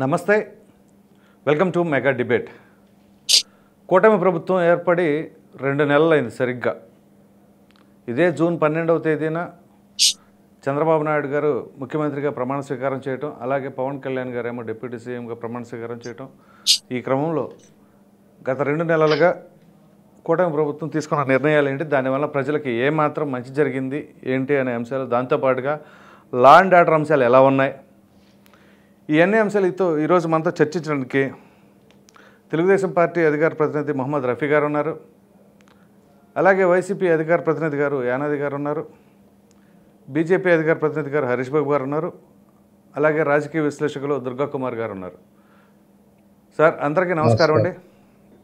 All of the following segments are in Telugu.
నమస్తే, వెల్కమ్ టు మెగా డిబేట్. కూటమి ప్రభుత్వం ఏర్పడి 2 నెలలైంది సరిగ్గా. ఇదే జూన్ 12వ తేదీన చంద్రబాబు నాయుడు గారు ముఖ్యమంత్రిగా ప్రమాణ స్వీకారం చేయటం, అలాగే పవన్ కళ్యాణ్ గారేమో డిప్యూటీ సీఎంగా ప్రమాణ స్వీకారం చేయటం. ఈ క్రమంలో గత 2 నెలలుగా కూటమి ప్రభుత్వం తీసుకున్న నిర్ణయాలు ఏంటి, దానివల్ల ప్రజలకి ఏమాత్రం మంచి జరిగింది ఏంటి అనే అంశాలు, దాంతోపాటుగా లా అండ్ ఆర్డర్ అంశాలు ఎలా ఉన్నాయి, ఈ అన్ని అంశాలతో ఈరోజు మనతో చర్చించడానికి తెలుగుదేశం పార్టీ అధికార ప్రతినిధి మొహమ్మద్ రఫీ గారు ఉన్నారు. అలాగే వైసీపీ అధికార ప్రతినిధి గారు యానాది గారు ఉన్నారు. బీజేపీ అధికార ప్రతినిధి గారు హరీష్ బాబు గారు ఉన్నారు. అలాగే రాజకీయ విశ్లేషకులు దుర్గా కుమార్ గారు ఉన్నారు. సార్, అందరికీ నమస్కారం అండి.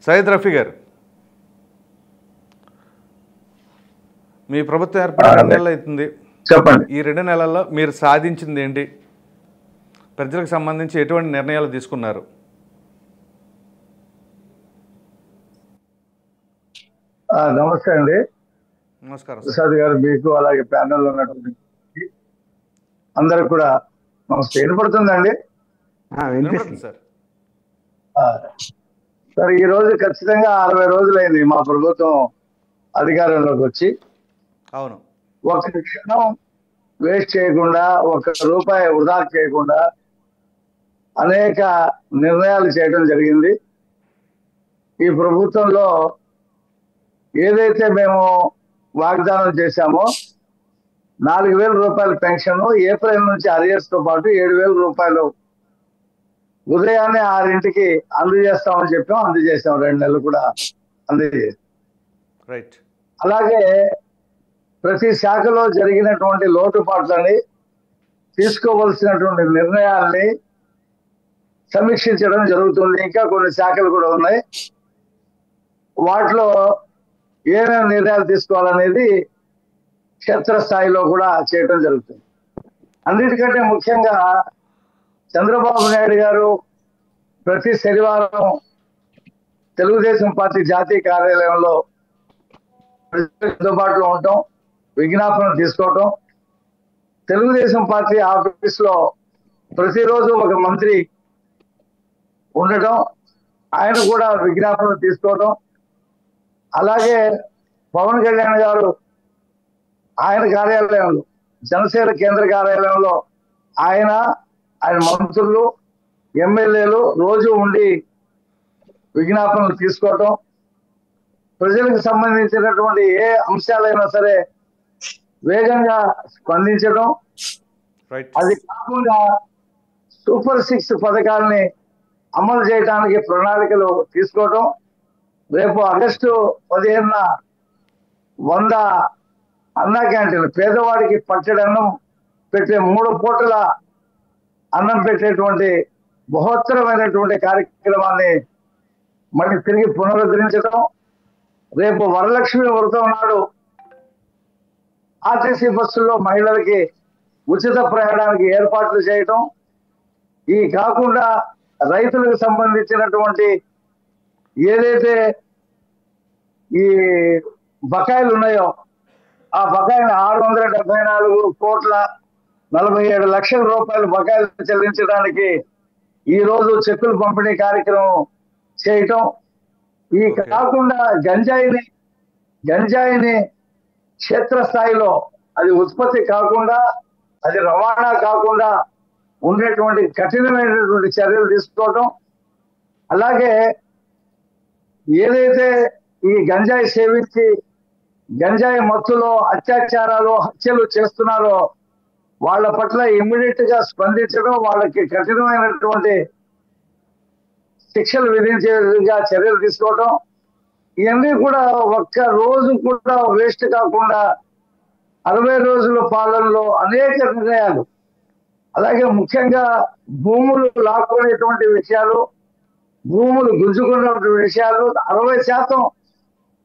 సయ్యద్ రఫీ గారు, మీ ప్రభుత్వం ఏర్పడి 2 నెలలు అవుతుంది. చెప్పండి. ఈ 2 నెలల్లో మీరు సాధించింది ఏంటి, ప్రజలకు సంబంధించి ఎటువంటి నిర్ణయాలు తీసుకున్నారు? నమస్తే అండి. నమస్కారం ప్రసాద్ గారు, మీకు అలాగే ప్యానెల్లో ఉన్నటువంటి అందరికి కూడా నమస్తే. వినపడుతుందండి సార్. సార్, ఈ రోజు ఖచ్చితంగా 60 రోజులైంది మా ప్రభుత్వం అధికారంలోకి వచ్చి. అవును. ఒక క్షణం వేస్ట్ చేయకుండా, 1 రూపాయి వృధా చేయకుండా అనేక నిర్ణయాలు చేయడం జరిగింది. ఈ ప్రభుత్వంలో ఏదైతే మేము వాగ్దానం చేశామో 4,000 రూపాయల పెన్షన్ ఏప్రిల్ నుంచి అరియర్స్ తో పాటు 7,000 రూపాయలు ఉదయాన్నే 6ంటికి అందజేస్తామని చెప్పాం. అందజేసాం, 2 నెలలు కూడా అందజేసాం. రైట్. అలాగే ప్రతి శాఖలో జరిగినటువంటి లోటుపాట్లని, తీసుకోవలసినటువంటి నిర్ణయాల్ని సమీక్షించడం జరుగుతుంది. ఇంకా కొన్ని శాఖలు కూడా ఉన్నాయి, వాటిలో ఏమేమి నిర్ణయాలు తీసుకోవాలనేది క్షేత్రస్థాయిలో కూడా చేయడం జరుగుతుంది. అన్నిటికంటే ముఖ్యంగా చంద్రబాబు నాయుడు గారు ప్రతి శనివారం తెలుగుదేశం పార్టీ జాతీయ కార్యాలయంలో అందుబాటులో ఉండటం, విజ్ఞాపనలు తీసుకోవటం, తెలుగుదేశం పార్టీ ఆఫీస్లో ప్రతిరోజు ఒక మంత్రి ఉండటం, ఆయన కూడా విజ్ఞాపనలు తీసుకోవటం, అలాగే పవన్ కళ్యాణ్ గారు ఆయన కార్యాలయంలో, జనసేన కేంద్ర కార్యాలయంలో ఆయన మంత్రులు, ఎమ్మెల్యేలు రోజు ఉండి విజ్ఞాపనలు తీసుకోవటం, ప్రజలకు సంబంధించినటువంటి ఏ అంశాలైనా సరే వేగంగా స్పందించడం, అది కాకుండా సూపర్ 6 పథకాలని అమలు చేయడానికి ప్రణాళికలు తీసుకోవటం, రేపు ఆగస్టు 15న 100 అన్నా క్యాంటీన్లు, పేదవాడికి పచ్చడన్నం పెట్టే 3 పూటల అన్నం పెట్టేటువంటి బృహత్తరమైనటువంటి కార్యక్రమాన్ని మళ్ళీ తిరిగి పునరుద్ధరించడం, రేపు వరలక్ష్మి వ్రతం నాడు ఆర్టీసీ బస్సుల్లో మహిళలకి ఉచిత ప్రయాణానికి ఏర్పాట్లు చేయటం, ఈ కాకుండా రైతులకు సంబంధించినటువంటి ఏదైతే ఈ బకాయిలు ఉన్నాయో ఆ బకాయిలు 674,47,00,000 రూపాయలు బకాయిలు చెల్లించడానికి ఈ రోజు చెక్కులు పంపిణీ కార్యక్రమం చేయటం, ఈ కాకుండా గంజాయిని క్షేత్రస్థాయిలో అది ఉత్పత్తి కాకుండా, అది రవాణా కాకుండా ఉండేటువంటి కఠినమైనటువంటి చర్యలు తీసుకోవటం, అలాగే ఏదైతే ఈ గంజాయి సేవించి గంజాయి మత్తులో అత్యాచారాలు, హత్యలు చేస్తున్నారో వాళ్ళ పట్ల ఇమ్మీడియట్ గా స్పందించడం, వాళ్ళకి కఠినమైనటువంటి శిక్షలు విధించే విధంగా చర్యలు తీసుకోవటం, ఇవన్నీ కూడా 1 రోజు కూడా వేస్ట్ కాకుండా 60 రోజుల పాలనలో అనేక నిర్ణయాలు, అలాగే ముఖ్యంగా భూములు లాక్కునేటువంటి విషయాలు, భూములు గుంజుకున్నటువంటి విషయాలు 60%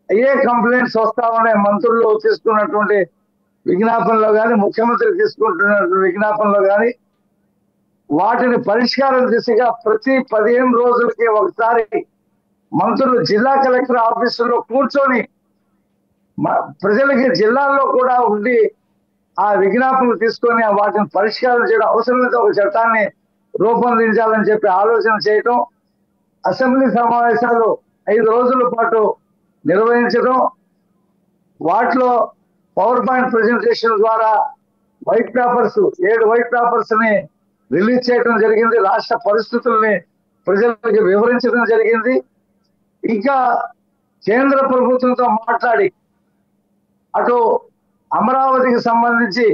ఏ కంప్లైంట్స్ వస్తా ఉన్నాయి మంత్రులు తీసుకున్నటువంటి విజ్ఞాపనలో కానీ, ముఖ్యమంత్రి తీసుకుంటున్నటువంటి విజ్ఞాపనలో కానీ, వాటిని పరిష్కారం దిశగా ప్రతి 15 రోజులకి ఒకసారి మంత్రులు జిల్లా కలెక్టర్ ఆఫీసులో కూర్చొని ప్రజలకి జిల్లాల్లో కూడా ఉండి ఆ విజ్ఞాపనలు తీసుకొని వాటిని పరిష్కారం చేయడం, అవసరమైతే ఒక చట్టాన్ని రూపొందించాలని చెప్పి ఆలోచన చేయటం, అసెంబ్లీ సమావేశాలు 5 రోజుల పాటు నిర్వహించడం, వాటిలో పవర్ పాయింట్ ప్రెజెంటేషన్ ద్వారా 7 వైట్ పేపర్స్ ని రిలీజ్ చేయడం జరిగింది. రాష్ట్ర పరిస్థితుల్ని ప్రజలకు వివరించడం జరిగింది. ఇంకా కేంద్ర ప్రభుత్వంతో మాట్లాడి అటు అమరావతికి సంబంధించి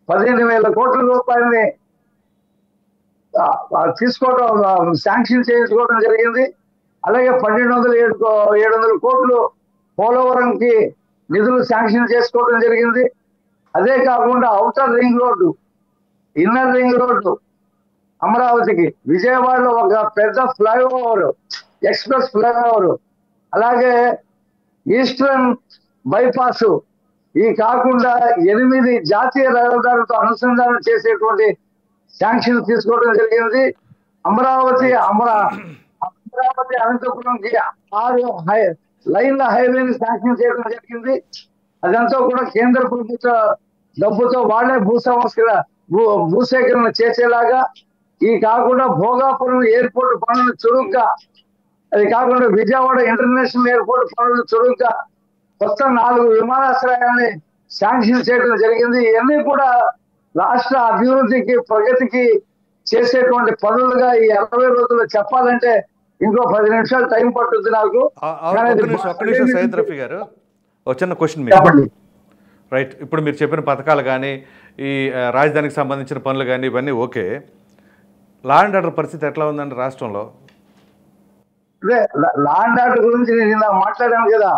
15,000 కోట్ల రూపాయలని తీసుకోవడం, శాంక్షన్ చేయించుకోవడం జరిగింది. అలాగే 700 కోట్లు పోలవరంకి నిధులు శాంక్షన్ చేసుకోవడం జరిగింది. అదే కాకుండా outer ring road, inner ring road అమరావతికి, విజయవాడలో ఒక పెద్ద ఫ్లైఓవర్, ఎక్స్ప్రెస్ ఫ్లైఓవర్, అలాగే ఈస్టర్న్ బైపాస్, ఈ కాకుండా 8 జాతీయ రహదారులతో అనుసంధానం చేసేటువంటి శాంక్షన్ తీసుకోవడం జరిగింది. అమరావతి అనంతపురంకి 6 లైన్ల హైవేని శాంక్షన్ చేయడం జరిగింది. అదంతా కూడా కేంద్ర ప్రభుత్వ డబ్బుతో వాళ్ళే భూసేకరణ చేసేలాగా, ఈ కాకుండా భోగాపురం ఎయిర్పోర్ట్ పనులు చురుగ్గా, అది కాకుండా విజయవాడ ఇంటర్నేషనల్ ఎయిర్పోర్ట్ పనులు చురుగ్గా, కొత్త 4 విమానాశ్రయాన్ని శాంక్షన్ చేయడం జరిగింది. ఇవన్నీ కూడా రాష్ట్ర అభివృద్ధికి, ప్రగతికి చేసేటువంటి పనులుగా ఈ 60 రోజులు చెప్పాలంటే ఇంకో 10 నిమిషాలు టైం పట్టుద్ది నాకు. ఒక్క నిమిషం సయ్యద్ రఫీ గారు, ఒక చిన్న క్వశ్చన్ మీకు. రైట్, ఇప్పుడు మీరు చెప్పిన పథకాలు కానీ, ఈ రాజధానికి సంబంధించిన పనులు కానీ, ఇవన్నీ ఓకే. లా అండ్ ఆర్డర్ పరిస్థితి ఎట్లా ఉందండి రాష్ట్రంలో? లా అండ్ ఆర్డర్ గురించి నేను ఇలా మాట్లాడాను కదా.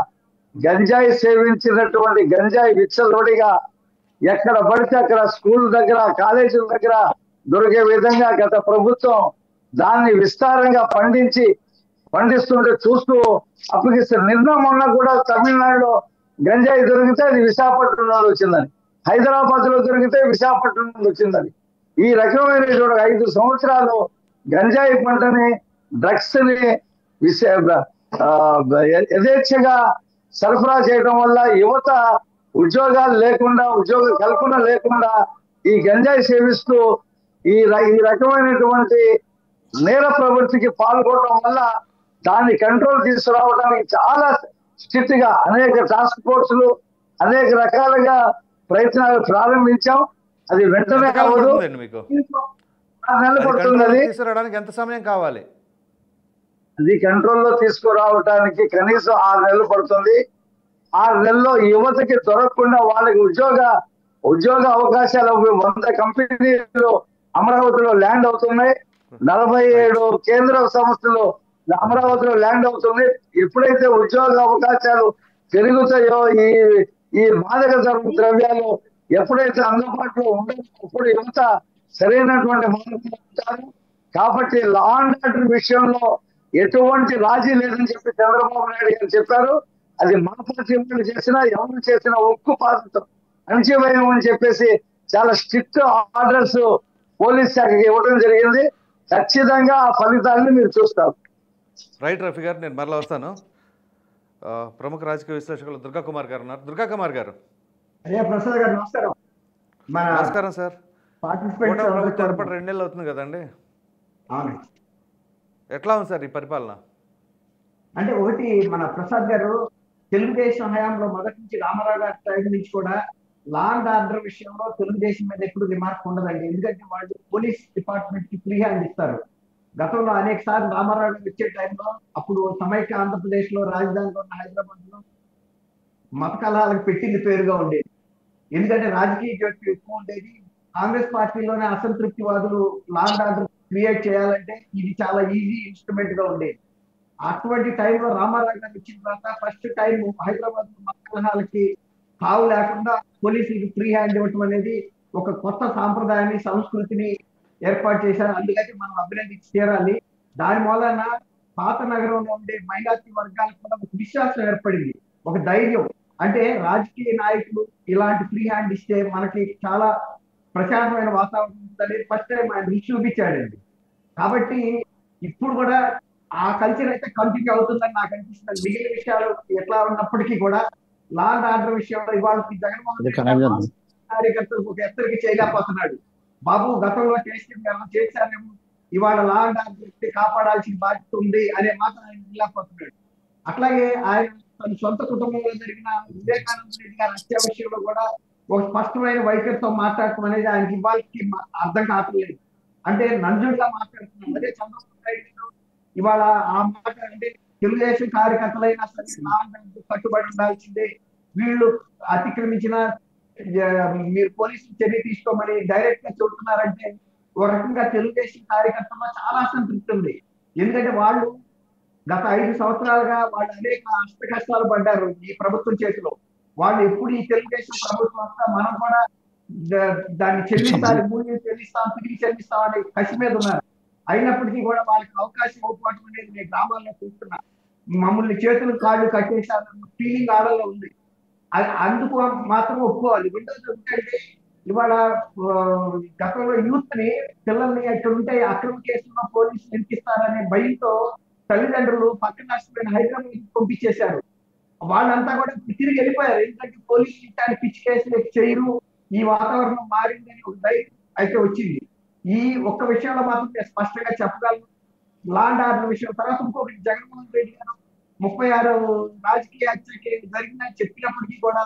గంజాయి సేవించినటువంటి గంజాయి విచ్చలవిడిగా ఎక్కడ పడితే అక్కడ స్కూల్ దగ్గర, కాలేజీల దగ్గర దొరికే విధంగా గత ప్రభుత్వం దాన్ని విస్తారంగా పండిస్తుంటే చూస్తూ అప్పగిస్తారు. నిన్న మొన్న కూడా తమిళనాడులో గంజాయి దొరికితే అది విశాఖపట్నంలో వచ్చిందని, హైదరాబాద్ లో దొరికితే విశాఖపట్నంలో వచ్చిందని, ఈ రకమైన 5 సంవత్సరాలు గంజాయి పంటని, డ్రగ్స్ ని యథేచ్ఛగా సరఫరా చేయడం వల్ల యువత ఉద్యోగాలు లేకుండా, ఉద్యోగ కల్పన లేకుండా ఈ గంజాయి సేవిస్తూ ఈ రకమైనటువంటి నేర ప్రవృత్తికి పాల్గొనడం వల్ల దాన్ని కంట్రోల్ తీసుకురావడానికి చాలా స్ట్రిక్ట్ గా అనేక టాస్క్ ఫోర్సులు, అనేక రకాలుగా ప్రయత్నాలు ప్రారంభించాం. అది వెంటనే అవ్వదు, 6 నెలలు పడుతుంది. అది తీసుకురావడానికి ఎంత సమయం కావాలి? అది కంట్రోల్లో తీసుకురావడానికి కనీసం 6 నెలలు పడుతుంది. 6 నెలల్లో యువతకి దొరకకుండా వాళ్ళకి ఉద్యోగ అవకాశాలు 100 కంపెనీలు అమరావతిలో ల్యాండ్ అవుతున్నాయి. 47 కేంద్ర సంస్థలు అమరావతిలో ల్యాండ్ అవుతుంది. ఎప్పుడైతే ఉద్యోగ అవకాశాలు పెరుగుతాయో, ఈ మాదక ద్రవ్యాలు ఎప్పుడైతే అందుబాటులో ఉండదో అప్పుడు యువత సరైనటువంటి మార్గంలో ఉంటారు. కాబట్టి లా అండ్ ఆర్డర్ విషయంలో ఎటువంటి రాజీ లేదని చెప్పి చంద్రబాబు నాయుడు గారు చెప్పారు. అది మా పార్టీ వాళ్ళు చేసినా, ఎవరు చేసినా ఉక్కు పాత్రతో అణచివేయం అని చెప్పేసి చాలా స్ట్రిక్ట్ ఆర్డర్స్ పోలీస్ శాఖకి ఇవ్వడం జరిగింది. ఖచ్చితంగా ఆ ఫలితాలను మీరు చూస్తారు. రైట్ రఫీ గారు, నేను మరలా వస్తాను. ప్రముఖ రాజకీయ విశ్లేషకులు దుర్గా కుమార్ గారు ఉన్నారు. దుర్గా కుమార్ గారు. ప్రసాద్ గారు నమస్కారం. నమస్కారం సార్. ప్రభుత్వం ఏర్పడి 2 నెలలు అవుతుంది కదండి, ఎట్లా ఉంది సార్ ఈ పరిపాలన? అంటే ఒకటి, మన ప్రసాద్ గారు తెలుగుదేశం హయాంలో మొదటి నుంచి రామారావు గారి టైం నుంచి కూడా లా అండ్ ఆర్డర్ విషయంలో తెలుగుదేశం మీద ఎప్పుడు రిమార్క్ ఉండదండి. ఎందుకంటే వాళ్ళు పోలీస్ డిపార్ట్మెంట్ కి ఫ్రీ హ్యాండ్ ఇస్తారు. గతంలో అనేక సార్లు రామారావు గారు వచ్చే టైంలో, అప్పుడు సమైక్య ఆంధ్రప్రదేశ్ లో రాజధానిలో ఉన్న హైదరాబాద్ లో మత కలహాలకు పెట్టింది పేరుగా ఉండేది. ఎందుకంటే రాజకీయ జట్టు ఎక్కువ ఉండేది. కాంగ్రెస్ పార్టీలోనే అసంతృప్తివాదులు లా అండ్ ఆర్డర్ క్రియేట్ చేయాలంటే ఇది చాలా ఈజీ ఇన్స్ట్రుమెంట్ గా ఉండేది. అటువంటి టైంలో రామారావు గారు వచ్చిన తర్వాత ఫస్ట్ టైం హైదరాబాద్ మత కలహాలకి తావు లేకుండా పోలీసులకు ఫ్రీ హ్యాండ్ ఇవ్వటం అనేది ఒక కొత్త సాంప్రదాయాన్ని, సంస్కృతిని ఏర్పాటు చేశారు. అందుకని మనం అభినందించి తీరాలి. దాని మూలన పాత నగరంలో ఉండే మైనారిటీ వర్గాలకు కూడా ఒక విశ్వాసం ఏర్పడింది, ఒక ధైర్యం. అంటే రాజకీయ నాయకులు ఇలాంటి ఫ్రీ హ్యాండ్ ఇస్తే మనకి చాలా ప్రశాంతమైన వాతావరణం ఉందని ఫస్ట్ టైం ఆయన రుచి చూపించాడండి. కాబట్టి ఇప్పుడు కూడా ఆ కల్చర్ అయితే కంటిన్యూ అవుతుందని నాకు అనిపిస్తుంది. మిగిలిన విషయాలు ఎట్లా ఉన్నప్పటికీ కూడా లా అండ్ ఆర్డర్ విషయంలో ఇవాళ జగన్మోహన్ రెడ్డి కార్యకర్తలకు ఒక ఎత్తరికి చేయలేకపోతున్నాడు. బాబు గతంలో చేశారేమో, ఇవాళ లా అండ్ ఆర్డర్ కాపాడాల్సిన బాధ్యత ఉంది అనే మాట ఆయన వెళ్ళకపోతున్నాడు. అట్లాగే ఆయన తన సొంత కుటుంబంలో జరిగిన వివేకానంద రెడ్డి గారి హత్య విషయంలో కూడా ఒక స్పష్టమైన వైఖరితో మాట్లాడటం అనేది ఆయనకి ఇవాళకి అర్థం కావట్లేదు. అంటే నంజుడుగా మాట్లాడుతున్నాం. అదే చంద్రబాబు నాయుడు గారు ఇవాళ ఆ మాట అంటే తెలుగుదేశం కార్యకర్తలైనా సరే లా అండ్ ఆర్డర్ కట్టుబడి ఉండాల్సిందే, వీళ్ళు అతిక్రమించిన మీరు పోలీసులు చర్య తీసుకోమని డైరెక్ట్ గా చెబుతున్నారంటే ఒక రకంగా తెలుగుదేశం కార్యకర్తల్లో చాలా అసంతృప్తి ఉంది. ఎందుకంటే వాళ్ళు గత 5 సంవత్సరాలుగా వాళ్ళు అనేక అష్ట కష్టాలు పడ్డారు ఈ ప్రభుత్వం చేతిలో. వాళ్ళు ఎప్పుడు ఈ తెలుగుదేశం ప్రభుత్వం వస్తా మనం కూడా దాన్ని చెల్లిస్తాం, మూల్యం చెల్లిస్తాం, తిరిగి చెల్లిస్తాం అనే కసి మీద ఉన్నారు. అయినప్పటికీ కూడా వాళ్ళకి అవకాశం ఇవ్వకపోవడం అనేది నేను గ్రామాల్లో చూస్తున్నా. మమ్మల్ని చేతులు కాళ్ళు కట్టేశారన్న ఫీలింగ్ ఆడలో ఉంది. అందుకు మాత్రం ఒప్పుకోవాలి. రెండోది ఏంటంటే ఇవాళ గతంలో యూత్ ని పిల్లల్ని అక్కడ ఉంటే అక్రమ కేసుల్లో పోలీసులు ఎంపిస్తారనే భయంతో తల్లిదండ్రులు పక్కన రాష్ట్రమైన హైదరాబాద్ పంపించేశారు. వాళ్ళంతా కూడా తిరిగి వెళ్ళిపోయారు. ఎందుకంటే పోలీసులు ఇట్లాంటి పిచ్చి కేసులు చేయరు, ఈ వాతావరణం మారిందని ఒక ధైర్యం అయితే వచ్చింది. ఈ ఒక్క విషయంలో మాత్రం నేను స్పష్టంగా చెప్పగలను. లా అండ్ ఆర్డర్ విషయం తర్వాత ఇంకొకటి, జగన్మోహన్ రెడ్డి గారు 36 రాజకీయ హత్యకి జరిగిందని చెప్పినప్పటికీ కూడా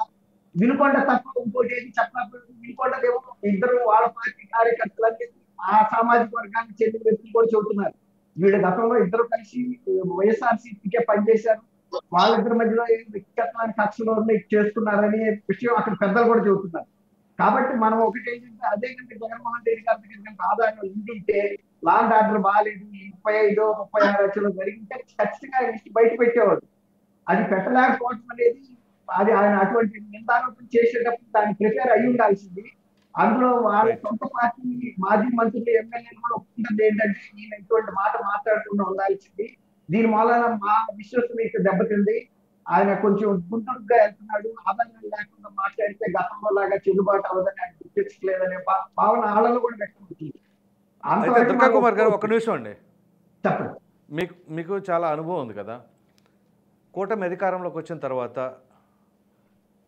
వినుకొండ తప్ప ఇంకోటి ఏది చెప్పినప్పుడు వినుకొండదేమో ఇద్దరు వాళ్ళ పార్టీ కార్యకర్తలని ఆ సామాజిక వర్గానికి చెందిన వ్యక్తులు కూడా చెబుతున్నారు. వీళ్ళ గతంలో ఇద్దరు కలిసి వైఎస్ఆర్సీపీకే పనిచేశారు, వాళ్ళిద్దరి మధ్యలో వ్యక్తిగతమైన కక్షలు చేస్తున్నారనే విషయం అక్కడ పెద్దలు కూడా చెబుతున్నారు. కాబట్టి మనం ఒకటి ఏంటంటే అదే కంటే జగన్మోహన్ రెడ్డి గారి దగ్గర ఆదాయం ఉంటుంటే లా అండ్ ఆర్డర్ బాగాలేదు, 35, 36 లక్షలు జరిగింటే ఖచ్చితంగా బయట పెట్టేవాడు. అది పెట్టలేకపోవడం అనేది అది ఆయన అటువంటి నిందారోపణ చేసేటప్పుడు దాన్ని ప్రిపేర్ అయి ఉండాల్సింది. అందులో వాళ్ళ సొంత పార్టీ మాజీ మంత్రులు ఎమ్మెల్యేలు కూడా ఒప్పుకుంటుంది ఏంటంటే ఈయన ఇటువంటి మాట మాట్లాడకుండా ఉండాల్సింది. దీని మూలన మా విశ్వసనీయత దెబ్బతింది, ఆయన కొంచెం గుంటూరుగా వెళ్తున్నాడు, ఆదాయం లేకుండా మాట్లాడితే గతంలో లాగా చెల్లుబాటు అవ్వదని ఆయన గుర్తించలేదనే భావన ఆళ్ళలో కూడా వ్యక్తమవుతుంది. దుర్గా కుమార్ గారు ఒక నిమిషం అండి, చెప్పండి. మీకు చాలా అనుభవం ఉంది కదా, కూటమి అధికారంలోకి వచ్చిన తర్వాత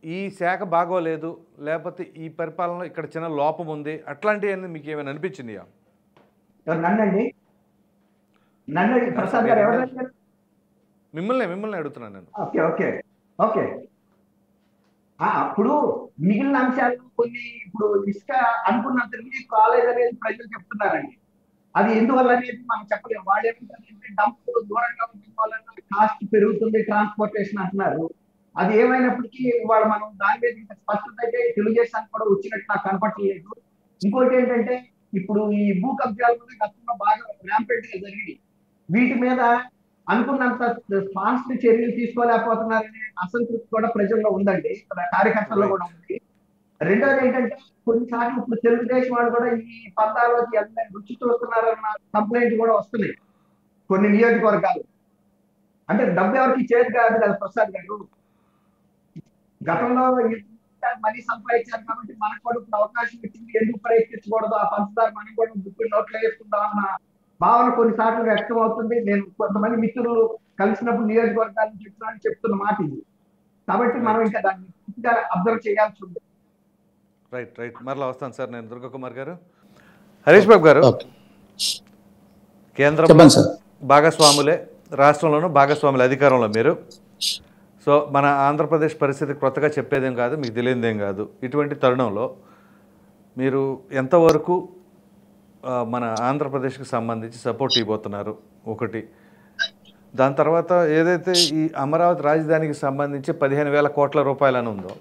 ఈ శాఖ బాగోలేదు, లేకపోతే ఈ పరిపాలనలో ఇక్కడ చిన్న లోపం ఉంది, అట్లాంటివన్నీ మీకు ఏమైనా అనిపించిందియా? నన్నండి ప్రసాద్ గారు ఎవరు? మిమ్మల్ని అడుగుతున్నాను నేను. ఓకే ఓకే ఓకే అప్పుడు మిగిలిన అంశాలు కొన్ని ఇప్పుడు ఇసుక అనుకున్నంత రిలీఫ్ కాలేదనేది ప్రజలు చెప్తున్నారండి. అది ఎందువల్ల అనేది మనం చెప్పలేము. వాళ్ళు ఏమంటారంటే డంప్ దూరంగా ఉండడం వల్ల కాస్ట్ పెరుగుతుంది, ట్రాన్స్పోర్టేషన్ అంటున్నారు. అది ఏమైనప్పటికీ ఇవాళ మనం దాని మీద ఇంకా స్పష్టత అయితే తెలుగుదేశానికి కూడా వచ్చినట్టు నాకు కనపడలేదు. ఇంకోటి ఏంటంటే ఇప్పుడు ఈ భూ కబ్జాలు కూడా గతంలో బాగా ర్యాంపెంట్ గా జరిగింది. వీటి మీద అనుకున్నంత ఫాస్ట్ చర్యలు తీసుకోలేకపోతున్నారనే అసంతృప్తి కూడా ప్రజల్లో ఉందండి, కార్యకర్తల్లో కూడా ఉంది. రెండోది ఏంటంటే కొన్నిసార్లు ఇప్పుడు తెలుగుదేశం వాళ్ళు కూడా ఈ పందాలోకి రుచి చూస్తున్నారన్న కంప్లైంట్ కూడా వస్తున్నాయి కొన్ని నియోజకవర్గాలు. అంటే డబ్బు ఎవరికి చేతి కాదు కదా ప్రసాద్ గారు, గతంలో మనీ సంపాదించారు కాబట్టి మనకు కూడా ఇప్పుడు అవకాశం ఇచ్చింది, ఎందుకు ప్రయత్నించకూడదు, ఆ పంచదార మనం కూడా బుక్కు నోట్లో వేసుకుందాం అన్న భావన కొన్నిసార్లు వ్యక్తం అవుతుంది. నేను కొంతమంది మిత్రులు కలిసినప్పుడు నియోజకవర్గాలను చెప్తున్న మాట ఇది. కాబట్టి మనం ఇంకా దాన్ని పూర్తిగా అబ్జర్వ్ చేయాల్సి ఉంది. రైట్ మరలా వస్తాను సార్ నేను. దుర్గా కుమార్ గారు, హరీష్ బాబు గారు, కేంద్రంలో భాగస్వాములే, రాష్ట్రంలోనూ భాగస్వాములే అధికారంలో మీరు. సో మన ఆంధ్రప్రదేశ్ పరిస్థితి కొత్తగా చెప్పేదేం కాదు, మీకు తెలియదేం కాదు. ఇటువంటి తరుణంలో మీరు ఎంతవరకు మన ఆంధ్రప్రదేశ్కి సంబంధించి సపోర్ట్ ఇవ్వబోతున్నారు ఒకటి, దాని తర్వాత ఏదైతే ఈ అమరావతి రాజధానికి సంబంధించి 15,000 కోట్ల రూపాయలు అని ఉందో,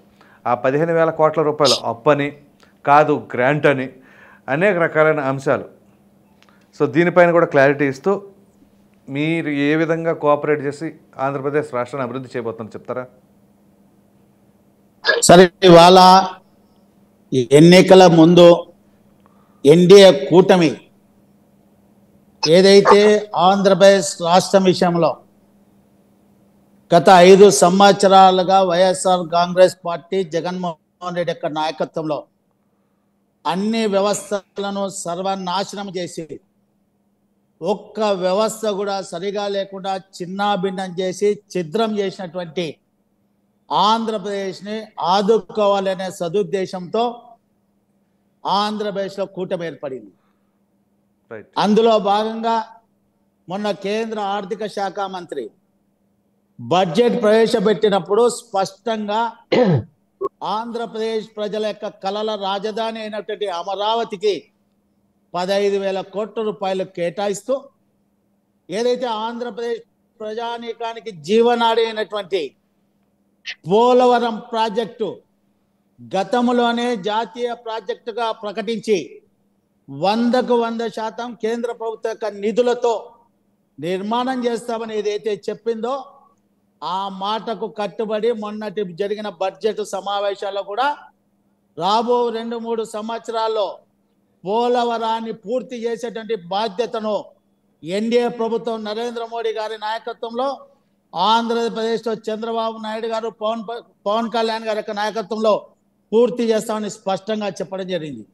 ఆ 15,000 కోట్ల రూపాయలు అప్పని కాదు గ్రాంట్ అని అనేక రకాలైన అంశాలు. సో దీనిపైన కూడా క్లారిటీ ఇస్తూ మీరు ఏ విధంగా కోఆపరేట్ చేసి ఆంధ్రప్రదేశ్ రాష్ట్రాన్ని అభివృద్ధి చేయబోతున్నారు చెప్తారా? సరే, ఇవాళ ఎన్నికల ముందు ఎన్డీఏ కూటమి ఏదైతే ఆంధ్రప్రదేశ్ రాష్ట్రం విషయంలో గత 5 సంవత్సరాలుగా వైఎస్ఆర్ కాంగ్రెస్ పార్టీ జగన్మోహన్ రెడ్డి యొక్క నాయకత్వంలో అన్ని వ్యవస్థలను సర్వనాశనం చేసి ఒక్క వ్యవస్థ కూడా సరిగా లేకుండా చిన్నాభిన్నం చేసి ఛిద్రం చేసినటువంటి ఆంధ్రప్రదేశ్ని ఆదుకోవాలనే సదుద్దేశంతో ఆంధ్రప్రదేశ్లో కూటమి ఏర్పడింది. రైట్. అందులో భాగంగా మొన్న కేంద్ర ఆర్థిక శాఖ మంత్రి బడ్జెట్ ప్రవేశపెట్టినప్పుడు స్పష్టంగా ఆంధ్రప్రదేశ్ ప్రజల యొక్క కలల రాజధాని అయినటువంటి అమరావతికి 15,000 కోట్ల రూపాయలు కేటాయిస్తూ ఏదైతే ఆంధ్రప్రదేశ్ ప్రజానీకానికి జీవనాడి అయినటువంటి పోలవరం ప్రాజెక్టు గతంలోనే జాతీయ ప్రాజెక్టుగా ప్రకటించి 100% కేంద్ర ప్రభుత్వ యొక్క నిధులతో నిర్మాణం చేస్తామని ఏదైతే చెప్పిందో ఆ మాటకు కట్టుబడి మొన్నటి జరిగిన బడ్జెట్ సమావేశాల్లో కూడా రాబో 2-3 సంవత్సరాల్లో పోలవరాన్ని పూర్తి చేసేటువంటి బాధ్యతను ఎన్డీఏ ప్రభుత్వం నరేంద్ర మోడీ గారి నాయకత్వంలో, ఆంధ్రప్రదేశ్లో చంద్రబాబు నాయుడు గారు, పవన్ కళ్యాణ్ గారి యొక్క నాయకత్వంలో పూర్తి చేస్తామని స్పష్టంగా చెప్పడం జరిగింది.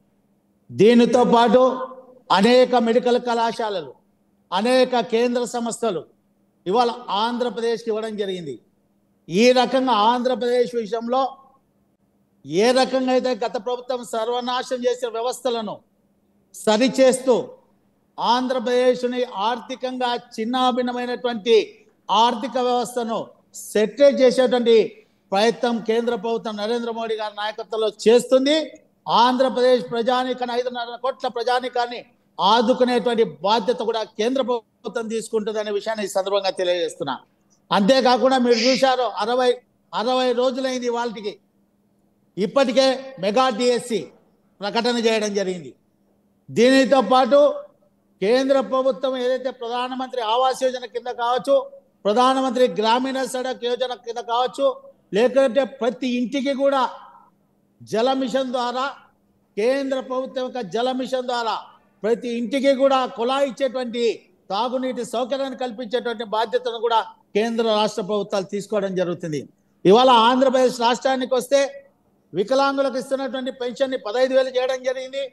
దీనితో పాటు అనేక మెడికల్ కళాశాలలు, అనేక కేంద్ర సంస్థలు ఇవాళ ఆంధ్రప్రదేశ్కి ఇవ్వడం జరిగింది. ఈ రకంగా ఆంధ్రప్రదేశ్ విషయంలో ఏ రకంగా అయితే గత ప్రభుత్వం సర్వనాశనం చేసే వ్యవస్థలను సరిచేస్తూ ఆంధ్రప్రదేశ్ని ఆర్థికంగా చిన్నాభిన్నమైనటువంటి ఆర్థిక వ్యవస్థను సెటిల్ చేసేటువంటి ప్రయత్నం కేంద్ర ప్రభుత్వం నరేంద్ర మోడీ గారి నాయకత్వంలో చేస్తుంది. ఆంధ్రప్రదేశ్ ప్రజానీకాన్ని 5.5 కోట్ల ప్రజానీకాన్ని ఆదుకునేటువంటి బాధ్యత కూడా కేంద్ర ప్రభుత్వం తీసుకుంటుందనే విషయాన్ని ఈ సందర్భంగా తెలియజేస్తున్నా. అంతేకాకుండా మీరు చూశారు 60 రోజులైంది వాళ్ళకి, ఇప్పటికే మెగా డిఎస్సి ప్రకటన చేయడం జరిగింది. దీనితో పాటు కేంద్ర ప్రభుత్వం ఏదైతే ప్రధానమంత్రి ఆవాస్ యోజన కింద కావచ్చు, ప్రధానమంత్రి గ్రామీణ సడక్ యోజన కింద కావచ్చు, లేకపోతే ప్రతి ఇంటికి కూడా జల మిషన్ ద్వారా, కేంద్ర ప్రభుత్వం యొక్క జల మిషన్ ద్వారా ప్రతి ఇంటికి కూడా కుళాయి ఇచ్చేటువంటి తాగునీటి సౌకర్యాన్ని కల్పించేటువంటి బాధ్యతను కూడా కేంద్ర రాష్ట్ర ప్రభుత్వాలు తీసుకోవడం జరుగుతుంది. ఇవాళ ఆంధ్రప్రదేశ్ రాష్ట్రానికి వస్తే వికలాంగులకు ఇస్తున్నటువంటి పెన్షన్ని 15,000 చేయడం జరిగింది.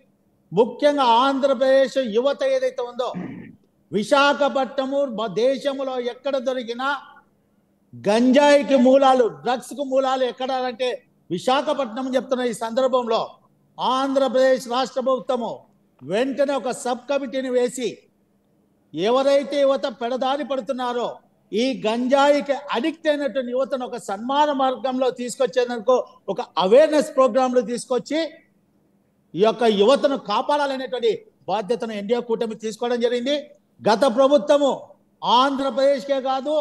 ముఖ్యంగా ఆంధ్రప్రదేశ్ యువత ఏదైతే ఉందో, విశాఖపట్నము దేశంలో ఎక్కడ దొరికినా గంజాయికి మూలాలు, డ్రగ్స్కు మూలాలు ఎక్కడ అంటే విశాఖపట్నం చెప్తున్న ఈ సందర్భంలో ఆంధ్రప్రదేశ్ రాష్ట్ర ప్రభుత్వము వెంటనే ఒక సబ్ కమిటీని వేసి ఎవరైతే యువత పెడదారి పడుతున్నారో ఈ గంజాయికి అడిక్ట్ అయినటువంటి యువతను ఒక సన్మాన మార్గంలో తీసుకొచ్చేందుకు ఒక అవేర్నెస్ ప్రోగ్రాంలు తీసుకొచ్చి ఈ యొక్క యువతను కాపాడాలనేటువంటి బాధ్యతను ఎన్డీఏ కూటమి తీసుకోవడం జరిగింది. గత ప్రభుత్వము ఆంధ్రప్రదేశ్కే కాదు,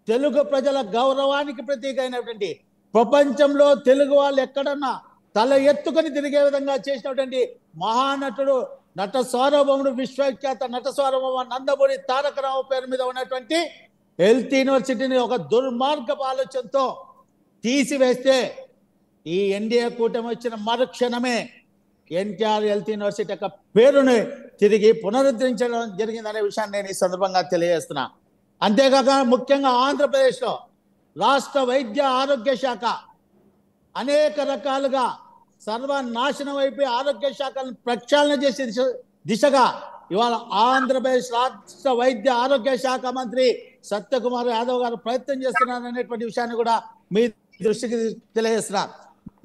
తెలుగు ప్రజల గౌరవానికి ప్రతీక అయినటువంటి, ప్రపంచంలో తెలుగు వాళ్ళు ఎక్కడన్నా తల ఎత్తుకొని తిరిగే విధంగా చేసినటువంటి మహానటుడు, నట సార్వభౌముడు, విశ్వఖ్యాత నట సార్వభౌమ నందమూరి తారక రావు పేరు మీద ఉన్నటువంటి హెల్త్ యూనివర్సిటీని ఒక దుర్మార్గపు ఆలోచనతో తీసివేస్తే ఈ ఎన్డీఏ కూటమి వచ్చిన మరుక్షణమే ఎన్టీఆర్ హెల్త్ యూనివర్సిటీ యొక్క పేరుని తిరిగి పునరుద్ధరించడం జరిగిందనే విషయాన్ని నేను ఈ సందర్భంగా తెలియజేస్తున్నా. అంతేకాక ముఖ్యంగా ఆంధ్రప్రదేశ్లో రాష్ట్ర వైద్య ఆరోగ్య శాఖ అనేక రకాలుగా సర్వనాశనం అయిపోయి ఆరోగ్య శాఖలను ప్రక్షాళన చేసే దిశగా ఇవాళ ఆంధ్రప్రదేశ్ రాష్ట్ర వైద్య ఆరోగ్య శాఖ మంత్రి సత్యకుమార్ యాదవ్ గారు ప్రయత్నం చేస్తున్నారు అనేటువంటి విషయాన్ని కూడా మీ దృష్టికి తెలియజేస్తున్నారు.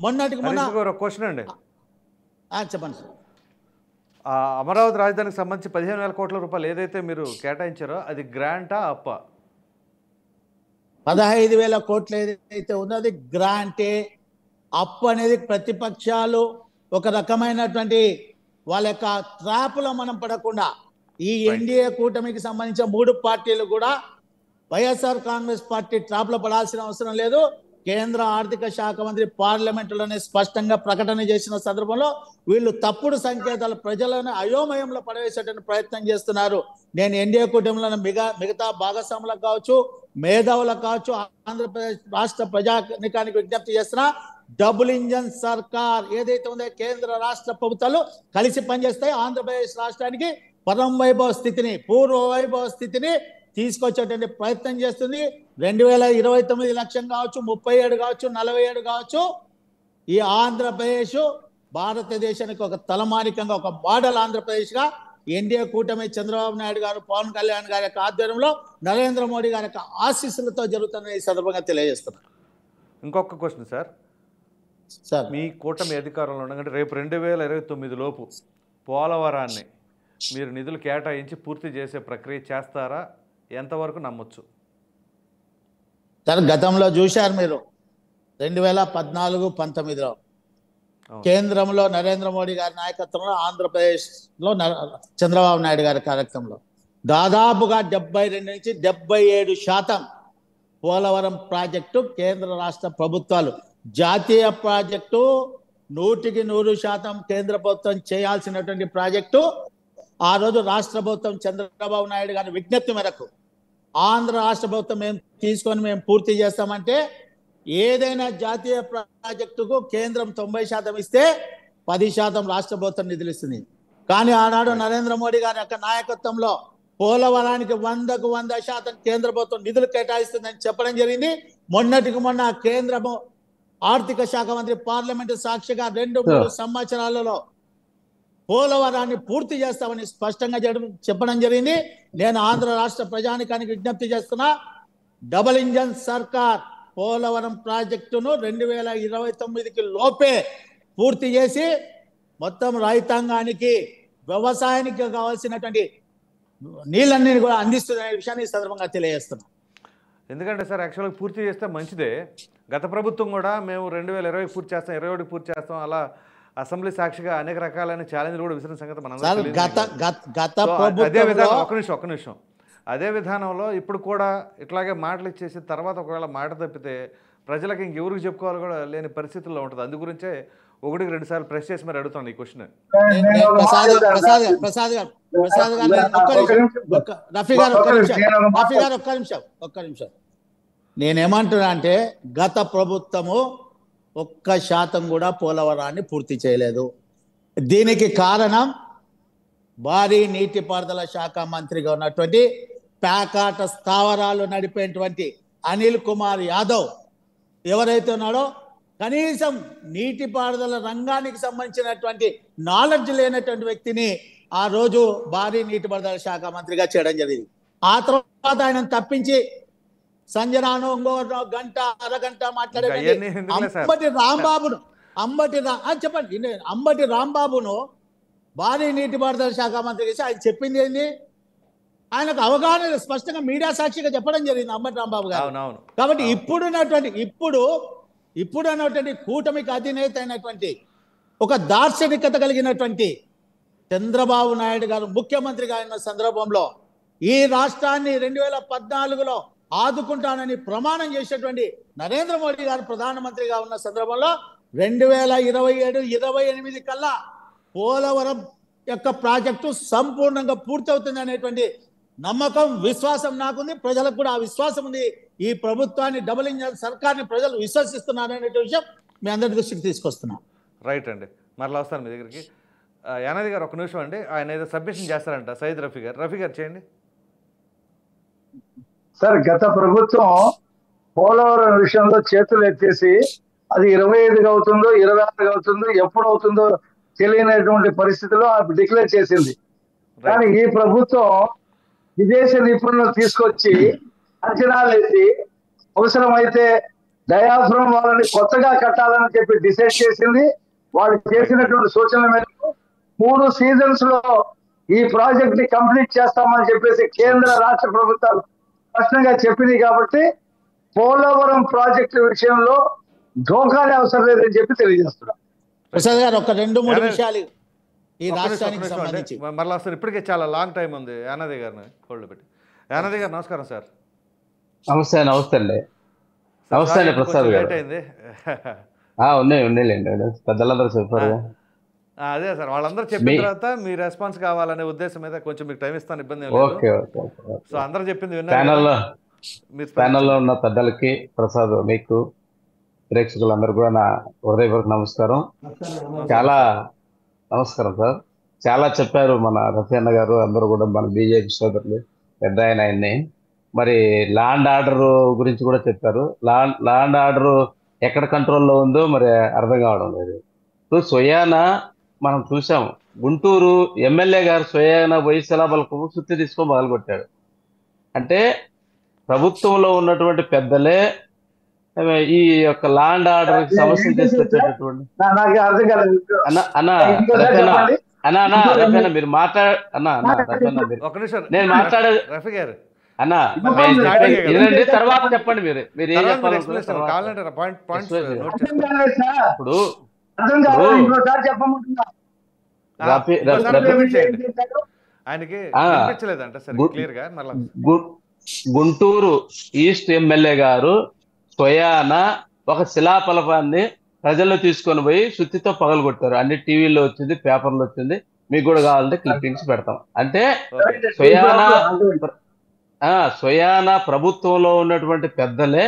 మొన్నటికి మొన్న క్వశ్చన్ అండి, చెప్పండి సార్. అమరావతి రాజధానికి సంబంధించి 15,000 కోట్ల రూపాయలు ఏదైతే మీరు కేటాయించారో అది గ్రాంటా అప్పా? 15,000 కోట్లు ఏదైతే ఉన్నది గ్రాంటే. అప్పు అనేది ప్రతిపక్షాలు ఒక రకమైనటువంటి వాళ్ళ యొక్క ట్రాప్లో మనం పడకుండా ఈ ఎన్డీఏ కూటమికి సంబంధించిన 3 పార్టీలు కూడా వైఎస్ఆర్ కాంగ్రెస్ పార్టీ ట్రాప్లో పడాల్సిన అవసరం లేదు. కేంద్ర ఆర్థిక శాఖ మంత్రి పార్లమెంటులోనే స్పష్టంగా ప్రకటన చేసిన సందర్భంలో వీళ్ళు తప్పుడు సంకేతాలు ప్రజలను అయోమయంలో పడవేసేటువంటి ప్రయత్నం చేస్తున్నారు. నేను ఎన్డీఏ కూటమిలో మిగతా భాగస్వాములకు కావచ్చు, మేధావులకు కావచ్చు, ఆంధ్రప్రదేశ్ రాష్ట్ర ప్రజానికానికి విజ్ఞప్తి చేస్తున్నా, డబుల్ ఇంజన్ సర్కార్ ఏదైతే ఉందో కేంద్ర రాష్ట్ర ప్రభుత్వాలు కలిసి పనిచేస్తాయి. ఆంధ్రప్రదేశ్ రాష్ట్రానికి పరం వైభవ స్థితిని, పూర్వ వైభవ స్థితిని తీసుకొచ్చేటువంటి ప్రయత్నం చేస్తుంది. 2029 లక్ష్యం కావచ్చు, 37 కావచ్చు, 47 కావచ్చు, ఈ ఆంధ్రప్రదేశ్ భారతదేశానికి ఒక తలమానికంగా ఒక మోడల్ ఆంధ్రప్రదేశ్గా ఎన్డీఏ కూటమి చంద్రబాబు నాయుడు గారు, పవన్ కళ్యాణ్ గారి యొక్క ఆధ్వర్యంలో నరేంద్ర మోడీ గారి యొక్క ఆశీస్సులతో జరుగుతున్న ఈ సందర్భంగా తెలియజేస్తున్నారు. ఇంకొక క్వశ్చన్ సార్, మీ కూటమి అధికారంలో ఉండగా రేపు 2029 లోపు పోలవరాన్ని మీరు నిధులు కేటాయించి పూర్తి చేసే ప్రక్రియ చేస్తారా? ఎంతవరకు నమ్మొచ్చు? సార్ గతంలో చూశారు మీరు 2014-19లో కేంద్రంలో నరేంద్ర మోడీ గారి నాయకత్వంలో, ఆంధ్రప్రదేశ్లో చంద్రబాబు నాయుడు గారి కార్యక్రమంలో దాదాపుగా 72 నుంచి 77% పోలవరం ప్రాజెక్టు కేంద్ర రాష్ట్ర ప్రభుత్వాలు, జాతీయ ప్రాజెక్టు 100% కేంద్ర ప్రభుత్వం చేయాల్సినటువంటి ప్రాజెక్టు ఆ రోజు రాష్ట్ర ప్రభుత్వం చంద్రబాబు నాయుడు గారి విజ్ఞప్తి మేరకు ఆంధ్ర రాష్ట్ర ప్రభుత్వం మేము పూర్తి చేస్తామంటే, ఏదైనా జాతీయ ప్రాజెక్టుకు కేంద్రం 90% ఇస్తే 10% రాష్ట్ర ప్రభుత్వం నిధులు ఇస్తుంది. కానీ ఆనాడు నరేంద్ర మోడీ గారి యొక్క నాయకత్వంలో పోలవరానికి 100% కేంద్ర ప్రభుత్వం నిధులు కేటాయిస్తుందని చెప్పడం జరిగింది. మొన్నటికి మొన్న కేంద్రము ఆర్థిక శాఖ మంత్రి పార్లమెంటు సాక్షిగా 2-3 సంవత్సరాలలో పోలవరాన్ని పూర్తి చేస్తామని స్పష్టంగా చెప్పడం జరిగింది. నేను ఆంధ్ర రాష్ట్ర ప్రజానికానికి విజ్ఞప్తి చేస్తున్నా, డబుల్ ఇంజన్ సర్కార్ పోలవరం ప్రాజెక్టును 2029కి లోపే పూర్తి చేసి మొత్తం రైతాంగానికి, వ్యవసాయానికి కావాల్సినటువంటి నీళ్ళన్నీ కూడా అందిస్తుందనే విషయాన్ని ఈ సందర్భంగా తెలియజేస్తున్నాం. ఎందుకంటే సార్ యాక్చువల్గా పూర్తి చేస్తే మంచిదే. గత ప్రభుత్వం కూడా మేము 2020 పూర్తి చేస్తాం, 21 పూర్తి చేస్తాం, అలా అసెంబ్లీ సాక్షిగా అనేక రకాలైన ఛాలెంజ్ కూడా విసిరిన సంగతి మనం ఒక్క నిమిషం అదే విధానంలో ఇప్పుడు కూడా ఇట్లాగే మాటలు ఇచ్చేసి తర్వాత ఒకవేళ మాట తప్పితే ప్రజలకు ఇంకెవరికి చెప్పుకోవాలి కూడా లేని పరిస్థితుల్లో ఉంటుంది. అందు గురించే 1-2 సార్లు ప్రెస్ చేసి మరి అడుగుతాను ఈ క్వశ్చన్. ఒక్క నిమిషం నేనేమంటున్నా అంటే, గత ప్రభుత్వము 1% కూడా పోలవరాన్ని పూర్తి చేయలేదు. దీనికి కారణం భారీ నీటిపారుదల శాఖ మంత్రిగా ఉన్నటువంటి ప్యాకాట స్థావరాలు నడిపేటువంటి అనిల్ కుమార్ యాదవ్ ఎవరైతే ఉన్నాడో, కనీసం నీటిపారుదల రంగానికి సంబంధించినటువంటి నాలెడ్జ్ లేనటువంటి వ్యక్తిని ఆ రోజు భారీ నీటిపారుదల శాఖ మంత్రిగా చేయడం జరిగింది. ఆ తర్వాత ఆయన తప్పించి సంజనాను ఇంకో గంట అరగంట మాట్లాడే అంబటి రాంబాబును భారీ నీటిపారుదల శాఖ మంత్రి చేసి ఆయన చెప్పింది ఏంది? ఆయనకు అవగాహన స్పష్టంగా మీడియా సాక్షిగా చెప్పడం జరిగింది అంబటి రాంబాబు గారు. కాబట్టి ఇప్పుడు అన్నటువంటి కూటమికి అధినేత అయినటువంటి, ఒక దార్శనికత కలిగినటువంటి చంద్రబాబు నాయుడు గారు ముఖ్యమంత్రిగా ఉన్న సందర్భంలో ఈ రాష్ట్రాన్ని 2014లో ఆదుకుంటానని ప్రమాణం చేసేటువంటి నరేంద్ర మోడీ గారు ప్రధానమంత్రిగా ఉన్న సందర్భంలో 2027-28 కల్లా పోలవరం యొక్క ప్రాజెక్టు సంపూర్ణంగా పూర్తవుతుంది అనేటువంటి నమ్మకం, విశ్వాసం నాకుంది. ప్రజలకు కూడా ఆ విశ్వాసం ఉంది. ఈ ప్రభుత్వాన్ని, డబుల్ ఇంజన్ సర్కార్ని ప్రజలు విశ్వసిస్తున్నారు అనే విషయం మీ అందరి దృష్టికి తీసుకొస్తున్నాం. రైట్ అండి, మరలా వస్తాను మీ దగ్గరికి. యానాది గారు ఒక్క నిమిషం అండి, ఆయన ఏదో సబ్మిషన్ చేస్తారంట. సయ్యద్ రఫీ గారు చేయండి సార్. గత ప్రభుత్వం పోలవరం విషయంలో చేతులు ఎత్తేసి అది 25 అవుతుందో 26 అవుతుందో ఎప్పుడు అవుతుందో తెలియనటువంటి పరిస్థితిలో డిక్లేర్ చేసింది. కానీ ఈ ప్రభుత్వం విదేశీ నిపుణులు తీసుకొచ్చి అంచనాలు వేసి అవసరమైతే డయాఫ్రమ్ వాళ్ళని కొత్తగా కట్టాలని చెప్పి డిసైడ్ చేసింది. వాళ్ళు చేసినటువంటి సూచనల మేరకు 3 సీజన్స్ లో ఈ ప్రాజెక్ట్ ని కంప్లీట్ చేస్తామని చెప్పేసి కేంద్ర రాష్ట్ర ప్రభుత్వాలు స్పష్టంగా చెప్పింది. కాబట్టి పోలవరం ప్రాజెక్టు విషయంలో ధోకానే అవసరం లేదని చెప్పి తెలియజేస్తున్నాం. ప్రసాద్ గారు ఒక 2-3 విషయాలు ఈ రాష్ట్రానికి సంబంధించి మరలా వస్తారు. ఇప్పటికే చాలా లాంగ్ టైం ఉంది. యానాది గారిని హోల్డ్ పెట్టి. యానాది గారు నమస్కారం సార్. నమస్తే అండి. నమస్తే అండి ప్రసాద్ గారు. ఉన్నాయిలేండి, పెద్దలందరూ చెప్పారు. అదే సార్, వాళ్ళందరూ చెప్పిన తర్వాత మీ రెస్పాన్స్ కావాలనే ఉద్దేశం మీద కొంచెం మీకు టైం ఇస్తాను, ఇబ్బంది ఏం లేదు. సో అందరూ చెప్పింది ప్యానల్లో ఉన్న పెద్దలకి, ప్రసాద్ మీకు, ప్రేక్షకులందరూ కూడా నా హృదయపూర్వక నమస్కారం. నమస్కారం సార్. చాలా చెప్పారు మన రఫీ అన్న గారు, అందరూ కూడా మన బీజేపీ సోదరులు, పెద్ద ఆయన్ని. మరి ల్యాండ్ ఆర్డర్ గురించి కూడా చెప్పారు. ల్యాండ్ ఆర్డర్ ఎక్కడ కంట్రోల్లో ఉందో మరి అర్థం కావడం లేదు. ఇప్పుడు స్వయానా మనం చూసాం, గుంటూరు ఎమ్మెల్యే గారు స్వయానా పోయి శిలాబలకు సుత్తి తీసుకొని మొదలుకొట్టాడు. అంటే ప్రభుత్వంలో ఉన్నటువంటి పెద్దలే ఈ యొక్క ల్యాండ్ ఆర్డర్ సమస్యలు తీసుకొచ్చేటటువంటి అన్నా అన్నా రఫీ అన్న మీరు అన్నా అన్నా రఫీ అన్న మీరు ఒక నిమిషం నేను మాట్లాడే రఫీ గారు అన్నా మళ్ళీ నేను స్టార్ట్ చెప్పేది అయ్యాయి కదా. వినండి, తర్వాత చెప్పండి. మీరు ఏం తర్వాత మీరు చెప్పాలనుకున్నారు ఎక్స్ప్లెనేషన్ తర్వాత. కావాలంటే పాయింట్స్ Explain నోట్ అర్థం చేసుకోండి. కాలేదు సార్, ఇప్పుడు అర్థం కాలేదు, ఇప్పుడు ఇంకోసారి చెప్పమంటున్నా. ఇంకోసారి రఫీ రిపీట్ చేయండి. ఆయనకి ఆ, వినిపించలేదంట సరే గు- క్లియర్ గా మళ్ళీ గుంటూరు ఈస్ట్ ఎమ్మెల్యే గారు స్వయాన ఒక శిలాఫలకాన్ని ప్రజల్లో తీసుకొని పోయి సుత్తితో పగలగొట్టారు. అన్ని టీవీలో వచ్చింది, పేపర్లో వచ్చింది. మీకు కూడా కావాలంటే క్లిప్పింగ్స్ పెడతాం. అంటే ఓకే స్వయాన ప్రభుత్వంలో ఉన్నటువంటి పెద్దలే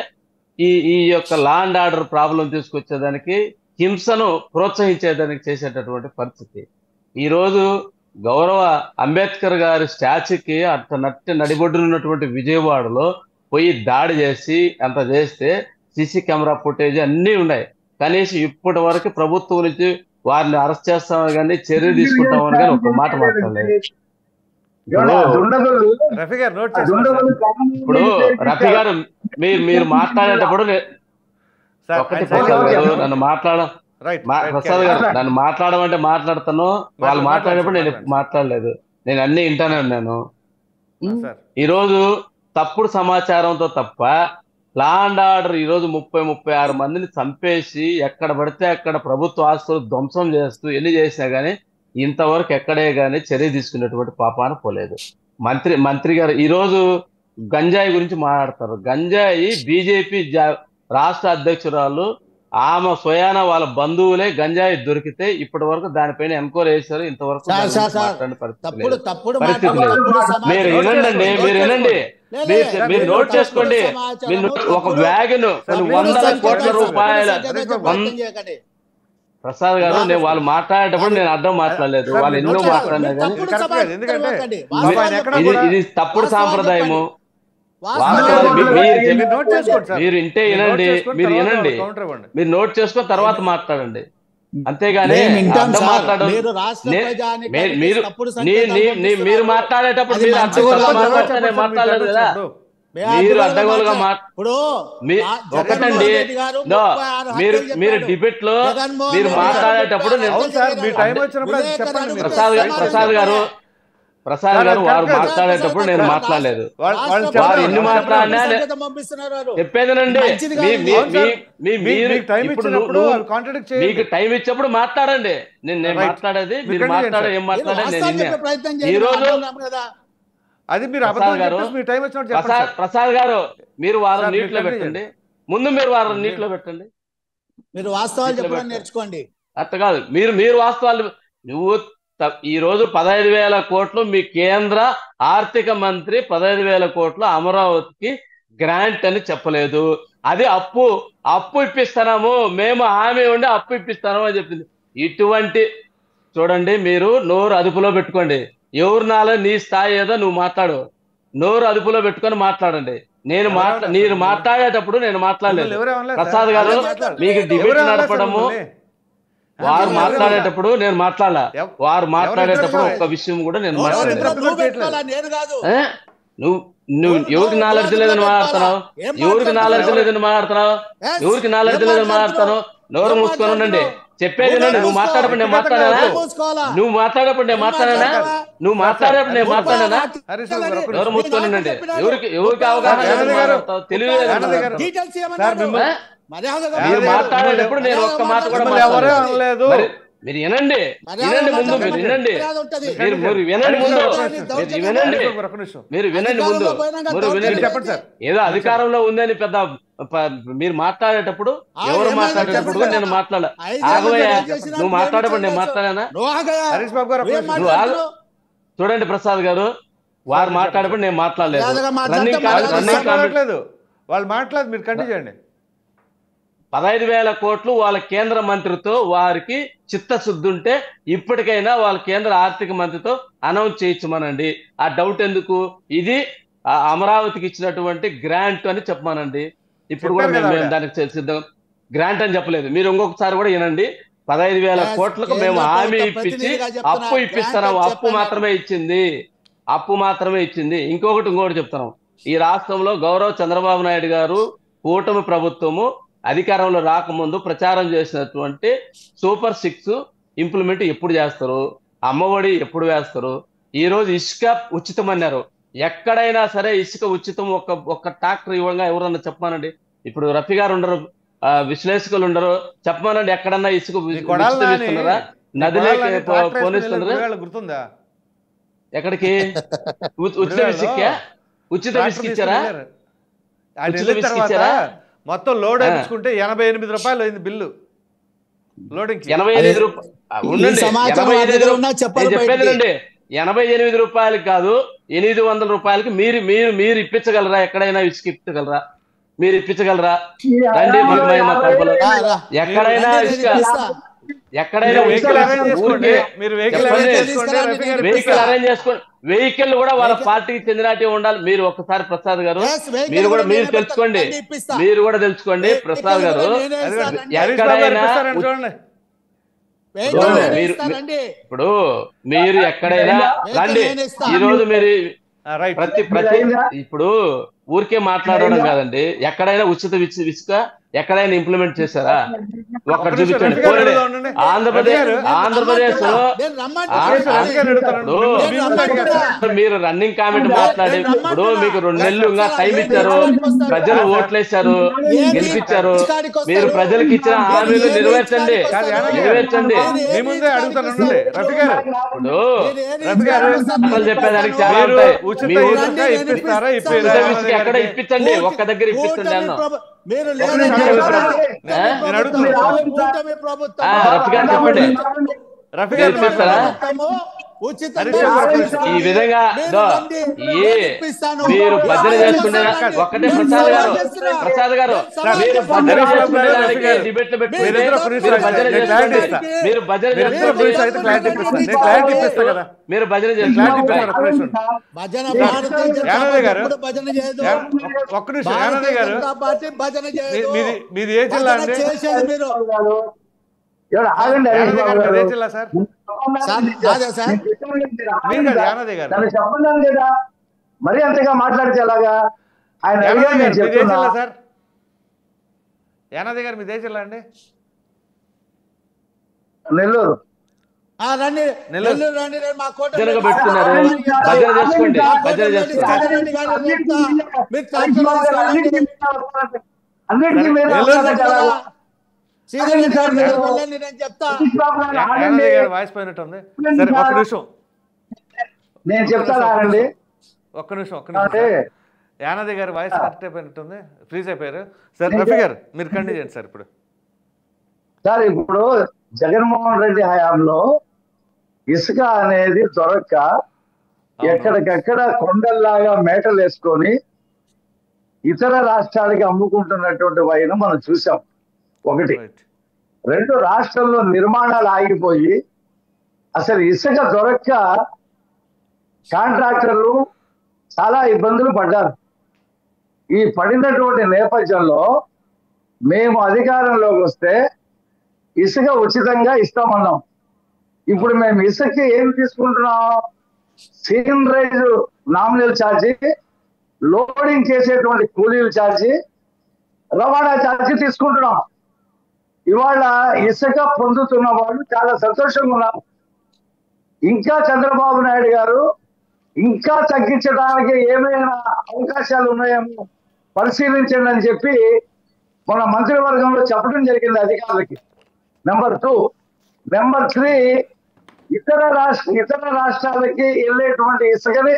ఈ యొక్క లా అండ్ ఆర్డర్ ప్రాబ్లం తీసుకొచ్చేదానికి, హింసను ప్రోత్సహించేదానికి చేసేటటువంటి పరిస్థితి. ఈ రోజు గౌరవ అంబేద్కర్ గారి స్టాచ్యూకి అంత నడిబొడ్డున ఉన్నటువంటి విజయవాడలో పోయి దాడి చేసి అంత చేస్తే సీసీ కెమెరా ఫుటేజ్ అన్నీ ఉన్నాయి. కనీసం ఇప్పటి వరకు ప్రభుత్వం నుంచి వారిని అరెస్ట్ చేస్తామని కానీ చర్య తీసుకుంటామని కానీ ఒక మాట మాట్లాడలేదు. రఫీ గారు నోట్ ఇప్పుడు రఫీ గారు మీరు మాట్లాడేటప్పుడు ఒకటి ప్రసాద్ గారు నన్ను ప్రసాద్ గారు నన్ను మాట్లాడమంటే మాట్లాడతాను, వాళ్ళు మాట్లాడేటప్పుడు నేను ఎప్పుడు మాట్లాడలేదు, నేను అన్ని వింటానే ఉన్నాను. ఈరోజు తప్పుడు సమాచారంతో తప్ప లా అండ్ ఆర్డర్ ఈరోజు 36 మందిని చంపేసి ఎక్కడ పడితే అక్కడ ప్రభుత్వ ఆస్తులు ధ్వంసం చేస్తూ ఎన్ని చేసినా గానీ ఇంతవరకు ఎక్కడే గానీ చర్య తీసుకునేటువంటి పాపాన పోలేదు. మంత్రి గారు ఈరోజు గంజాయి గురించి మాట్లాడతారు. గంజాయి బీజేపీ రాష్ట్ర అధ్యక్షురాలు ఆమె స్వయాన వాళ్ళ బంధువులే గంజాయి దొరికితే ఇప్పటి వరకు దానిపైన ఎంక్వైరీ చేశారు. ఇంతవరకు మీరు వినండి, మీరు నోట్ చేసుకోండి. ఒక వ్యాగన్ కొన్ని వందల కోట్ల రూపాయల ప్రసాద్ గారు నేను వాళ్ళు మాట్లాడేటప్పుడు నేను అర్థం మాట్లాడలేదు, వాళ్ళు ఎన్నో మాట్లాడినా కానీ ఇది తప్పుడు సాంప్రదాయము. మీరు ఇంటే వినండి, మీరు నోట్ చేసుకొని తర్వాత మాట్లాడండి, అంతేగాని మీరు మాట్లాడేటప్పుడు మీరు అడ్డగోలుగా మాట్లాడితే మాట్లాడలేదు కదా. మీరు అడ్డగోలుగా ఒకటండి, మీరు డిబేట్ లో మీరు మాట్లాడేటప్పుడు ప్రసాద్ గారు వారు మాట్లాడేటప్పుడు నేను మాట్లాడలేదు, వారు ఎన్ని మాట్లాడినా చెప్పేదేనండి. మీకు టైం ఇచ్చినప్పుడు మాట్లాడండి, నేను మాట్లాడేది మీరు మాట్లాడే ఏం మాట్లాడేది నేను. ఈ రోజు ప్రసాద్ గారు మీరు వారం నీటిలో పెట్టండి, ముందు మీరు వారం నీటిలో పెట్టండి, మీరు వాస్తవాలు చెప్పడం నేర్చుకోండి. అట్లా కాదు, మీరు వాస్తవాలు. నువ్వు ఈ రోజు 15,000 కోట్లు మీ కేంద్ర ఆర్థిక మంత్రి 15,000 కోట్లు అమరావతికి గ్రాంట్ అని చెప్పలేదు. అది అప్పు ఇప్పిస్తున్నాము, మేము హామీ ఉండి అప్పు ఇప్పిస్తాము అని చెప్పింది. ఇటువంటి చూడండి, మీరు నోరు అదుపులో పెట్టుకోండి. ఎవరినాలో నీ స్థాయి ఏదో నువ్వు మాట్లాడు, నోరు అదుపులో పెట్టుకొని మాట్లాడండి. మీరు మాట్లాడేటప్పుడు నేను మాట్లాడలేదు. ప్రసాద్ గారు మీకు డిబేట్ నడపడము, వారు మాట్లాడేటప్పుడు నేను మాట్లాడాల, వారు మాట్లాడేటప్పుడు ఒక్క విషయం కూడా నేను మాట్లాడలేదు. నువ్వు ఎవరికి నాలెడ్జ్ లేదని మాట్లాడుతున్నావు, ఎవరికి నాలెడ్జ్ లేదని మాట్లాడుతున్నావు, ఎవరికి నాలెడ్జ్ లేదని మాట్లాడుతున్నావు. నోరు మూసుకొని ఉండండి, చెప్పేది నువ్వు మాట్లాడప్పుడు నేను మాట్లాడానా, నువ్వు మాట్లాడేటప్పుడు నేను మాట్లాడానా, నువ్వు మాట్లాడేటప్పుడు నేను మాట్లాడానా. నోరు మూసుకొని ఉండండి, ఎవరికి అవగాహన తెలియదు. మీరు మాట్లాడేటప్పుడు నేను ఒక్క మాట కూడా మాట్లాడలేదు. మీరు వినండి, ముందు మీరు వినండి, మీరు వినండి ముందు చెప్పండి సార్. ఏదో అధికారంలో ఉందని పెద్ద మీరు మాట్లాడేటప్పుడు ఎవరు మాట్లాడేటప్పుడు నేను మాట్లాడా. నువ్వు మాట్లాడేప్పుడు నేను మాట్లాడానా. చూడండి ప్రసాద్ గారు, వారు మాట్లాడేప్పుడు నేను మాట్లాడలేదు. వాళ్ళు మాట్లాడలేదు, మీరు కంటిన్యూ చేయండి. 15,000 కోట్లు వాళ్ళ కేంద్ర మంత్రితో వారికి చిత్తశుద్ధి ఉంటే ఇప్పటికైనా వాళ్ళ కేంద్ర ఆర్థిక మంత్రితో అనౌన్స్ చేయించమనండి. ఆ డౌట్ ఎందుకు? ఇది అమరావతికి ఇచ్చినటువంటి గ్రాంట్ అని చెప్పమానండి. ఇప్పుడు కూడా మేము దానికి సిద్ధం. గ్రాంట్ అని చెప్పలేదు, మీరు ఇంకొకసారి కూడా వినండి. 15,000 కోట్లకు మేము హామీ ఇప్పించి అప్పు ఇప్పిస్తున్నాము, అప్పు మాత్రమే ఇచ్చింది. ఇంకొకటి చెప్తున్నాం. ఈ రాష్ట్రంలో గౌరవ చంద్రబాబు నాయుడు గారు కూటమి ప్రభుత్వము అధికారంలో రాకముందు ప్రచారం చేసినటువంటి సూపర్ 6 ఇంప్లిమెంట్ ఎప్పుడు చేస్తారు? అమ్మఒడి ఎప్పుడు వేస్తారు? ఈ రోజు ఇసుక ఉచితం అన్నారు. ఎక్కడైనా సరే ఇసుక ఉచితం ఒక్క ట్రాక్టర్ ఇవ్వగా ఎవరన్నా చెప్పమానండి. ఇప్పుడు రఫీ గారు ఉండరు, విశ్లేషకులు ఉండరు, చెప్పమానండి ఎక్కడన్నా ఇసుక ఉచితం ఇస్తున్నారా? నదిలోకి పోనిస్తున్నారా? గుర్తుందా? ఎక్కడికి ఉచిత ఇసుక? ఉచిత ఇసుక ఇచ్చారా? ఉచిత ఇసుక ఇచ్చారా? మొత్తం లోడ్ వేయించుకుంటే 88 రూపాయలు అయింది బిల్లు లోడింగ్. 88 చెప్పేదండి. 88 రూపాయలకి కాదు, 800 రూపాయలకి మీరు ఇప్పించగలరా? ఎక్కడైనా ఇసుక ఇప్పించగలరా? మీరు ఇప్పించగలరా? రండి ఎక్కడైనా ఇసుక, ఎక్కడైనా వెహికల్ అరేంజ్ చేసుకోండి. వెహికల్ కూడా వాళ్ళ పార్టీకి చెందినట్టు ఉండాలి. మీరు ఒక్కసారి ప్రసాద్ గారు మీరు తెలుసుకోండి ప్రసాద్ గారు, ఎక్కడైనా ఇప్పుడు మీరు ఎక్కడైనా రండి. ఈ రోజు మీరు ప్రతి ఇప్పుడు ఊరికే మాట్లాడడం కాదండి, ఎక్కడైనా ఉచిత ఇసుక ఎక్కడైనా ఇంప్లిమెంట్ చేశారా? ఒక్కటి చూపించండి. ఆంధ్రప్రదేశ్ లో మీరు రన్నింగ్ కామెంట్ మాట్లాడి ఇప్పుడు మీకు 2 నెలలు ఇంకా టైం ఇచ్చారు, ప్రజలు ఓట్లేశారు, గెలిపించారు. మీరు ప్రజలకు ఇచ్చిన హామీలు నెరవేర్చండి. ఇప్పుడు చెప్పేదానికి చాలా ఉంటాయి. ఎక్కడ ఇప్పించండి, ఒక్క దగ్గర ఇప్పించండి అన్న. ఈ విధంగా మీరు భజన చేసుకునే ఒక్కటే ప్రసాద్ గారు మీరు భజన చేసుకునే డిబేట్లు పెట్టుకుంటే మీరు భజన మీది ఏ జిల్లా అండి? జిల్లా సార్ చెప్పండి కదా, మరీ అంతగా మాట్లాడితే ఎలాగా? ఆయన సార్ యానాది గారు మీదే జిల్లా అండి? నెల్లూరు. పెట్టుకున్నారు. భజన చేసుకోండి, భజన చేసుకోండి. అన్నిటికీ వాయిస్ పోయినట్టుంది. సరే ఒక్క నిమిషం నేను చెప్తానండి. ఒక్క నిమిషం యానాది గారి వాయిస్ కరెక్ట్ అయిపోయినట్టుంది, ఫ్రీజ్ అయిపోయారు. సార్ రఫీ గారు మీరు కంటిన్యూ చేయండి సార్. సార్ ఇప్పుడు జగన్మోహన్ రెడ్డి హయాంలో ఇసుక అనేది దొరక్క ఎక్కడికక్కడ కొండల్లాగా మేటలు వేసుకొని ఇతర రాష్ట్రాలకి అమ్ముకుంటున్నటువంటి వైన మనం చూసాం. ఒకటి. 2, రాష్ట్రంలో నిర్మాణాలు ఆగిపోయి అసలు ఇసుక దొరక్క కాంట్రాక్టర్లు చాలా ఇబ్బందులు పడ్డారు. ఈ పడినటువంటి నేపథ్యంలో మేము అధికారంలోకి వస్తే ఇసుక ఉచితంగా ఇస్తామన్నాం. ఇప్పుడు మేము ఇసుకకి ఏం తీసుకుంటున్నాం? సీనరైజ్ నామినల్ ఛార్జీ, లోడింగ్ చేసేటువంటి కూలీల ఛార్జీ, రవాణా ఛార్జీ తీసుకుంటున్నాం. ఇవాళ ఇసుక పొందుతున్న వాళ్ళు చాలా సంతోషంగా ఉన్నారు. ఇంకా చంద్రబాబు నాయుడు గారు ఇంకా తగ్గించడానికి ఏమైనా అవకాశాలు ఉన్నాయేమో పరిశీలించండి అని చెప్పి మన మంత్రివర్గంలో చెప్పడం జరిగింది అధికారులకి. నెంబర్ 2. నెంబర్ 3, ఇతర రాష్ట్రాలకి వెళ్ళేటువంటి ఇసుకని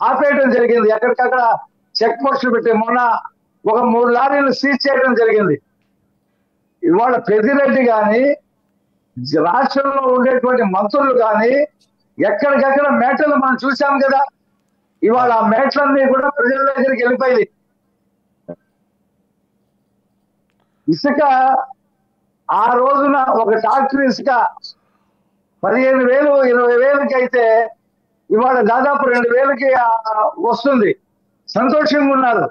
ఆపేయడం జరిగింది. ఎక్కడికక్కడ చెక్ పోస్టులు పెట్టి మొన్న ఒక 3 లారీలు సీజ్ చేయడం జరిగింది. ఇవాళ పెద్దిరెడ్డి కానీ రాష్ట్రంలో ఉండేటువంటి మంత్రులు కానీ ఎక్కడికక్కడ మేటలు మనం చూసాం కదా. ఇవాళ ఆ మేటలన్నీ కూడా ప్రజల దగ్గరికి వెళ్ళిపోయింది. ఇసుక ఆ రోజున ఒక ట్రాక్టర్ ఇసుక 15,000 20,000కి అయితే ఇవాళ దాదాపు 2,000కి వస్తుంది. సంతోషంగా ఉన్నారు.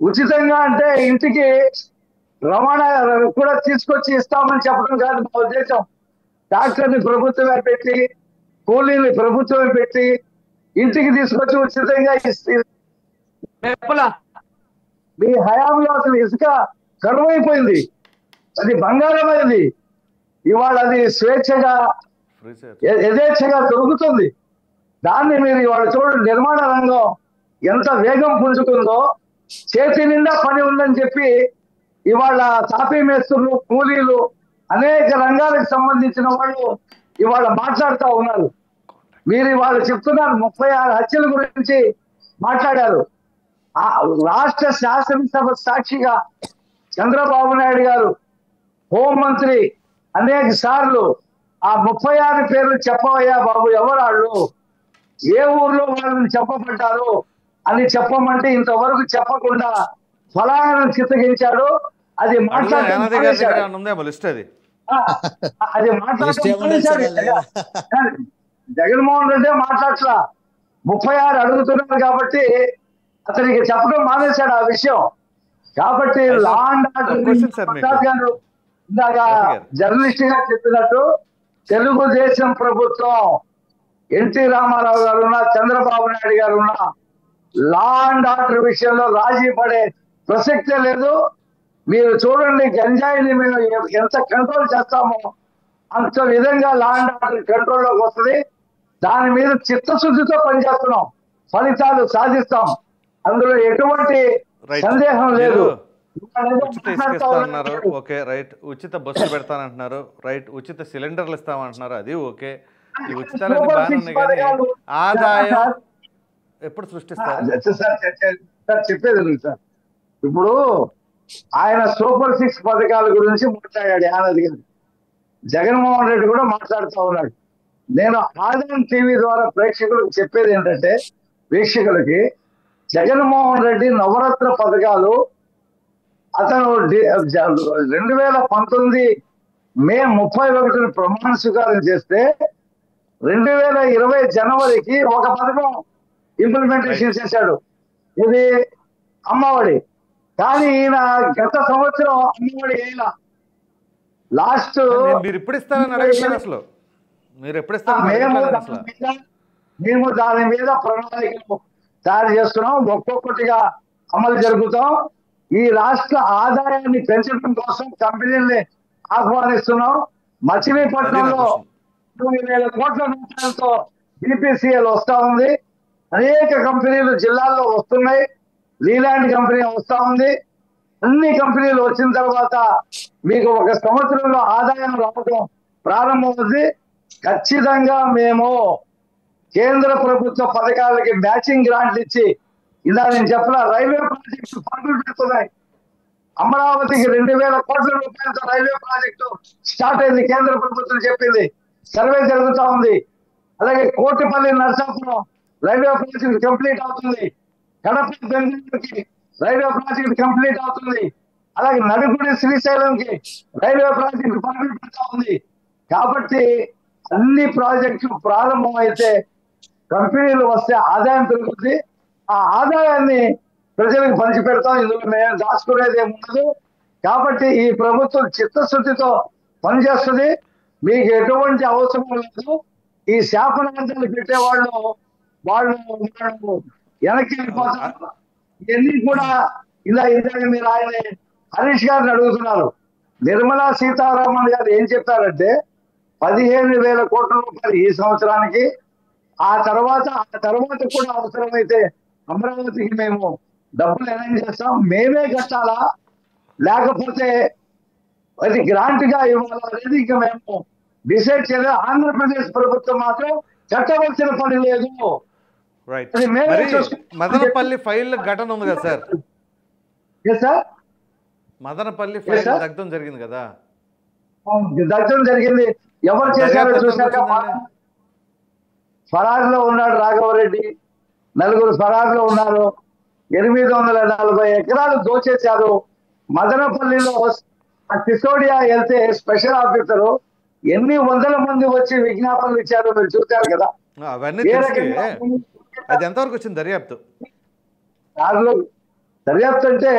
ఉచితంగా అంటే ఇంటికి రవాణా కూడా తీసుకొచ్చి ఇస్తామని చెప్పడం కాదు మా ఉద్దేశం. ట్రాక్టర్ని ప్రభుత్వమే పెట్టి, కూలీని ప్రభుత్వమే పెట్టి ఇంటికి తీసుకొచ్చి ఉచితంగా మీ హయాంలో అసలు ఇసుక కరువైపోయింది. అది బంగారం అయింది. ఇవాళ అది స్వేచ్ఛగా రీసెర్చ్ యథేచ్ఛగా దొరుకుతుంది. దాన్ని మీరు ఇవాళ చూడండి, నిర్మాణ రంగం ఎంత వేగం పుంజుకుందో. చేతి నిండా పని ఉందని చెప్పి ఇవాళ తాపీ మేస్త్రులు, కూలీలు, అనేక రంగాలకు సంబంధించిన వాళ్ళు ఇవాళ మాట్లాడుతూ ఉన్నారు. మీరు ఇవాళ చెప్తున్నారు 36 హత్యల గురించి మాట్లాడారు. రాష్ట్ర శాసనసభ సాక్షిగా చంద్రబాబు నాయుడు గారు హోంమంత్రి అనేక సార్లు ఆ 36 పేర్లు చెప్పవయ్యా బాబు, ఎవరాళ్ళు, ఏ ఊర్లో వాళ్ళని చెప్పబడ్డారు అని చెప్పమంటే ఇంతవరకు చెప్పకుండా ఫలాలను చిత్తగించాడు. అది జగన్మోహన్ రెడ్డి మాట్లాడట్లా, 36 అడుగుతున్నారు కాబట్టి అతనికి చెప్పడం మానేశాడు ఆ విషయం. కాబట్టి లా అండ్ ఆర్డర్ ప్రసాద్ గారు ఇందాక జర్నలిస్ట్ గా చెప్పినట్టు తెలుగుదేశం ప్రభుత్వం, ఎన్టీ రామారావు గారు ఉన్నా, చంద్రబాబు నాయుడు గారు ఉన్నా, లా అండ్ ఆర్డర్ విషయంలో రాజీ పడే ప్రసక్తే లేదు. మీరు చూడండి, గంజాయిని మేము ఎంత కంట్రోల్ చేస్తామో అంత విధంగా లా అండ్ ఆర్డర్ కంట్రోల్లోకి వస్తుంది. దాని మీద చిత్తశుద్ధితో పనిచేస్తున్నాం, ఫలితాలు సాధిస్తాం, అందులో ఎటువంటి సందేహం లేదు. ఉచిత ఇసుక ఇస్తామన్నారు, ఓకే రైట్. ఉచిత బస్సులు పెడతానంటున్నారు, రైట్. ఉచిత సిలిండర్లు ఇస్తామంటున్నారు, అది ఓకే. ఈ ఉచితాలన్నీ బాగానే ఉన్నాయి, కానీ ఆదాయం ఎప్పుడు సృష్టిస్తారు? సార్ చెప్పేది సార్, ఇప్పుడు ఆయన సూపర్ 6 పథకాల గురించి మాట్లాడాడు యానది గారు. జగన్మోహన్ రెడ్డి కూడా మాట్లాడుతూ ఉన్నాడు. నేను ఆదాయం టీవీ ద్వారా ప్రేక్షకులకు చెప్పేది ఏంటంటే, వీక్షకులకి, జగన్మోహన్ రెడ్డి నవరత్న పథకాలు అతను 2019 మే 31 ప్రమాణ స్వీకారం చేస్తే 2020 జనవరికి ఒక పథకం ఇంప్లిమెంటేషన్ చేశాడు, ఇది అమ్మఒడి. కానీ ఈయన గత సంవత్సరం అమ్మఒడి వేయాల. లాస్ట్ మీరు ఎప్పుడు ఇస్తారని అడగట్లేదు అసలు, మీరు ఎప్పుడు ఇస్తారు? మేము దాని మీద ప్రణాళికలు తయారు చేస్తున్నాం, ఒక్కొక్కటిగా అమలు జరుగుతాం. ఈ రాష్ట్ర ఆదాయాన్ని పెంచడం కోసం కంపెనీల్ని ఆహ్వానిస్తున్నాం. మచిలీపట్నంలో 20,000 కోట్ల రూపాయలతో BPCL వస్తా ఉంది. అనేక కంపెనీలు జిల్లాల్లో వస్తున్నాయి. లీలాండ్ కంపెనీ వస్తా ఉంది. అన్ని కంపెనీలు వచ్చిన తర్వాత మీకు ఒక సంవత్సరంలో ఆదాయం రావడం ప్రారంభమవుతుంది. ఖచ్చితంగా మేము కేంద్ర ప్రభుత్వ పథకాలకి మ్యాచింగ్ గ్రాంట్లు ఇచ్చి, ఇలా నేను చెప్పిన రైల్వే ప్రాజెక్టు పరుగులు పెడుతున్నాయి. అమరావతికి 2,000 కోట్ల రూపాయలతో రైల్వే ప్రాజెక్టు స్టార్ట్ అయింది, కేంద్ర ప్రభుత్వం చెప్పింది, సర్వే జరుగుతూ ఉంది. అలాగే Kotipalli Narsapuram railway project complete అవుతుంది. కడప బెంగళూరుకి రైల్వే ప్రాజెక్ట్ కంప్లీట్ అవుతుంది. అలాగే నడుగుడి శ్రీశైలంకి రైల్వే ప్రాజెక్ట్ పరుగులు పెడతా ఉంది. కాబట్టి అన్ని ప్రాజెక్టులు ప్రారంభమైతే కంపెనీలు వస్తే ఆదాయం పెరుగుతుంది. ఆ ఆదాయాన్ని ప్రజలకు పంచిపెడతాం. ఇందులో మేము దాచుకునేది ఏముండదు. కాబట్టి ఈ ప్రభుత్వం చిత్తశుద్ధితో పనిచేస్తుంది. మీకు ఎటువంటి అవసరం లేదు. ఈ శాపనార్థాలు పెట్టేవాళ్ళు వెనక్కి వెళ్ళిపోతారు. ఇవన్నీ కూడా ఇందాక మీరు ఆయన హరీష్ గారిని అడుగుతున్నారు. నిర్మలా సీతారామన్ గారు ఏం చెప్పారంటే 15,000 కోట్ల రూపాయలు ఈ సంవత్సరానికి, ఆ తర్వాత కూడా అవసరమైతే అమరావతికి మేము డబ్బులు అరేంజ్ చేస్తాం, మేమే కట్టాలా లేకపోతే అది గ్రాంట్ గా ఇవ్వాలా అనేది ఇంకా మేము డిసైడ్ చేయలేదు. ఆంధ్రప్రదేశ్ ప్రభుత్వం మాత్రం కట్టవలసిన పని లేదు. మదనపల్లి ఫైల్ ఘటన ఉంది కదా సార్, సార్ మదనపల్లి ఫైల్ దగ్ధం జరిగింది కదా, దగ్ధం జరిగింది. ఎవరు చేశారో చూశాక ఫరారులో ఉన్నాడు రాఘవరెడ్డి, 4 ఫరారులో ఉన్నారు. 840 ఎకరాలు దోచేశారు. మదనపల్లిలో సిసోడియా వెళ్తే స్పెషల్ ఆఫీసరు ఎన్ని వందల మంది వచ్చి విజ్ఞాపనలు ఇచ్చారో మీరు చూశారు కదా. అది ఎంతవరకు వచ్చింది దర్యాప్తు? దర్యాప్తు అంటే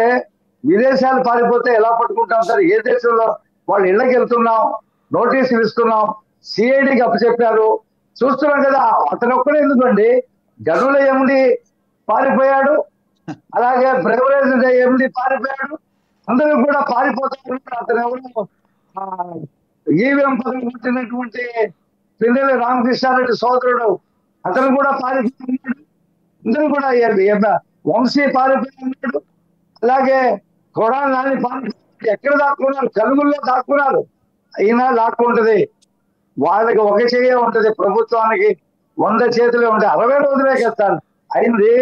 విదేశాలు పారిపోతే ఎలా పట్టుకుంటాం సార్? ఏ దేశంలో వాళ్ళ ఇళ్ళకి వెళ్తున్నాం, నోటీసులు ఇస్తున్నాం, సిఐడికి అప్పచెప్పారు, చూస్తున్నాం కదా. అతను ఒక్కడే ఎందుకండి, గనుల ఎండి పారిపోయాడు, అలాగే బ్రెవరేజ్ ఎండి పారిపోయాడు, అందరూ కూడా పారిపోతారు. అతను ఎవరు ఈవీఎం పదవి పుట్టినటువంటి పిన్నెల్లి రామకృష్ణారెడ్డి సోదరుడు అతను కూడా పారిపోయినాడు. అందరూ కూడా వంశీ పారిపోయినాడు. అలాగే కొడాలి నాని పారిపోయి ఎక్కడ దాక్కున్నారు? కలుగుల్లో దాక్కున్నారు. అయినా లాక్కుంటది. వాళ్ళకి ఒక చెయ్యే ఉంటది, ప్రభుత్వానికి 100 చేతులే ఉంటాయి. 60 రోజులే కదా అయింది.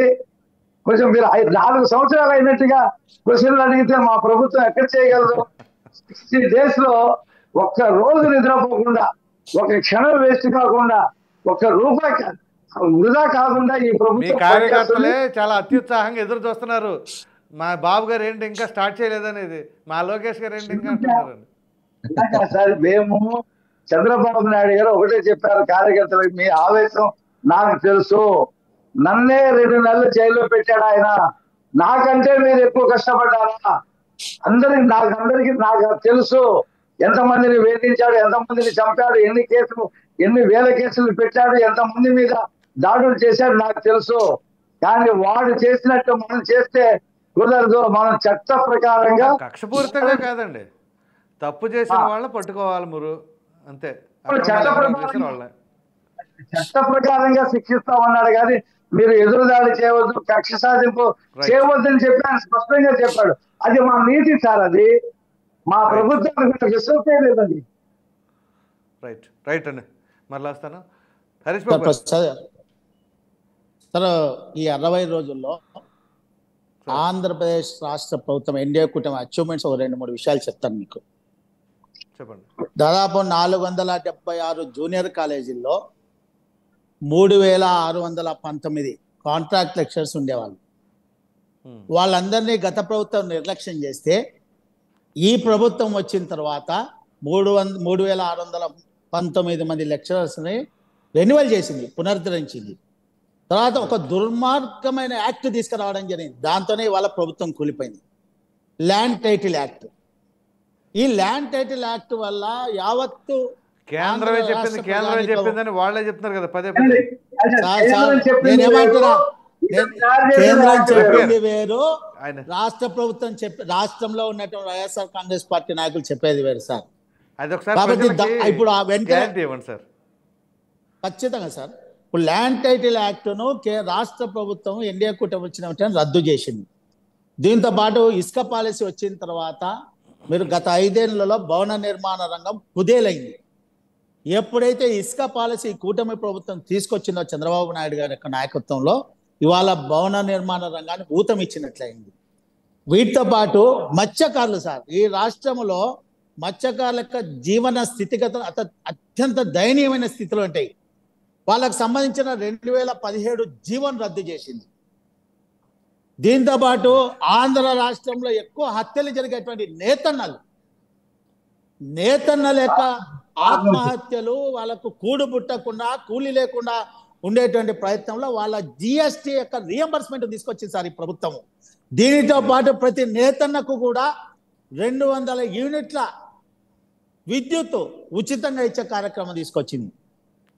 కొంచెం మీరు 4 సంవత్సరాలు అయినట్టుగా క్వశ్చన్లు అడిగితే మా ప్రభుత్వం ఎక్కడ చేయగలదు? 60 days లో ఒక్క రోజు నిద్రపోకుండా, ఒక క్షణం వేస్ట్ కాకుండా, ఒక్క రూపాయి వృధా కాకుండా ఈ మీ ప్రభుత్వం కార్యకర్తలే చాలా అత్యుత్సాహంగా ఎదురు చూస్తున్నారు. మా బాబు గారు ఏంటి ఇంకా స్టార్ట్ చేయలేదనేది, మా లోకేష్ గారు ఏంటి ఇంకా అంటున్నారు. సార్ మేము చంద్రబాబు నాయుడు గారు ఒకటే చెప్పారు కార్యకర్తలకు, మీ ఆవేశం నాకు తెలుసు, నన్నే 2 నెలలు జైల్లో పెట్టాడు ఆయన, నాకంటే మీరు ఎక్కువ కష్టపడ్డారా? అందరికి నాకు తెలుసు ఎంతమందిని వేధించాడు, ఎంతమందిని చంపాడు, ఎన్ని వేల కేసులు పెట్టాడు, ఎంతమంది మీద దాడులు చేశాడు నాకు తెలుసు. కానీ వాడు చేసినట్టు మనం చేస్తే కుదరదు. మనం చట్ట ప్రకారంగా, కక్షపూరితంగా కాదండి, తప్పు చేసిన వాళ్ళని పట్టుకోవాలి మీరు, అంతే. చట్ట ప్రకారంగా శిక్షిస్తామన్నాడు. కానీ మీరు ఎదురుదాడి చేయవద్దు, కక్ష సాధింపు చేయవద్దని చెప్పి ఆయన స్పష్టంగా చెప్పాడు. అది మా నీతి సార్, అది మా ప్రభుత్వానికి విశ్వసే లేదండి. రైట్ అండి, మరలా వస్తాను. హరీష్ బాబు సార్, ఈ 60 రోజుల్లో ఆంధ్రప్రదేశ్ రాష్ట్ర ప్రభుత్వం ఎన్డీఏ కూటమి అచీవ్మెంట్స్ ఒక 2-3 విషయాలు చెప్తాను మీకు. చెప్పండి. దాదాపు 476 జూనియర్ కాలేజీల్లో 3619 కాంట్రాక్ట్ లెక్చరర్స్ ఉండేవాళ్ళు. వాళ్ళందరినీ గత ప్రభుత్వం నిర్లక్ష్యం చేస్తే ఈ ప్రభుత్వం వచ్చిన తర్వాత 3619 మంది లెక్చరర్స్ని రెన్యువల్ చేసింది, పునరుద్ధరించింది. తర్వాత ఒక దుర్మార్గమైన యాక్ట్ తీసుకురావడం జరిగింది. దాంతోనే వాళ్ళ ప్రభుత్వం కూలిపోయింది, ల్యాండ్ టైటిల్ యాక్ట్. ఈ ల్యాండ్ టైటిల్ యాక్ట్ వల్ల యావత్తు కేంద్రమే చెప్పిందని వాళ్ళే చెప్తున్నారు కదా పదే నేనేమంటున్నా, కేంద్రం చెప్పింది వేరు, రాష్ట్ర ప్రభుత్వం రాష్ట్రంలో ఉన్నటువంటి వైఎస్ఆర్ కాంగ్రెస్ పార్టీ నాయకులు చెప్పేది వేరు సార్. కాబట్టి ఇప్పుడు ఖచ్చితంగా సార్, ఇప్పుడు ల్యాండ్ టైటిల్ యాక్ట్ను రాష్ట్ర ప్రభుత్వం ఎన్డీఏ కూటమి వచ్చిన వెంటనే రద్దు చేసింది. దీంతో పాటు ఇసుక పాలసీ వచ్చిన తర్వాత మీరు గత 5 ఏళ్లలో భవన నిర్మాణ రంగం కుదేలైంది. ఎప్పుడైతే ఇసుక పాలసీ కూటమి ప్రభుత్వం తీసుకొచ్చిందో చంద్రబాబు నాయుడు గారి యొక్క నాయకత్వంలో, ఇవాళ భవన నిర్మాణ రంగానికి ఊతం ఇచ్చినట్లయింది. వీటితో పాటు మత్స్యకారులు సార్, ఈ రాష్ట్రంలో మత్స్యకారుల యొక్క జీవన స్థితిగతులు అత్యంత దయనీయమైన స్థితిలో ఉంటాయి. వాళ్ళకు సంబంధించిన 2017 జీవో రద్దు చేసింది. దీంతో పాటు ఆంధ్ర రాష్ట్రంలో ఎక్కువ హత్యలు జరిగేటువంటి నేతన్నల యొక్క ఆత్మహత్యలు, వాళ్ళకు కూడు పుట్టకుండా, కూలి లేకుండా ఉండేటువంటి ప్రయత్నంలో వాళ్ళ జిఎస్టీ యొక్క రియంబర్స్మెంట్ తీసుకొచ్చింది సార్ ఈ ప్రభుత్వం. దీనితో పాటు ప్రతి నేతన్నకు కూడా 200 యూనిట్ల విద్యుత్ ఉచితంగా ఇచ్చే కార్యక్రమం తీసుకొచ్చింది.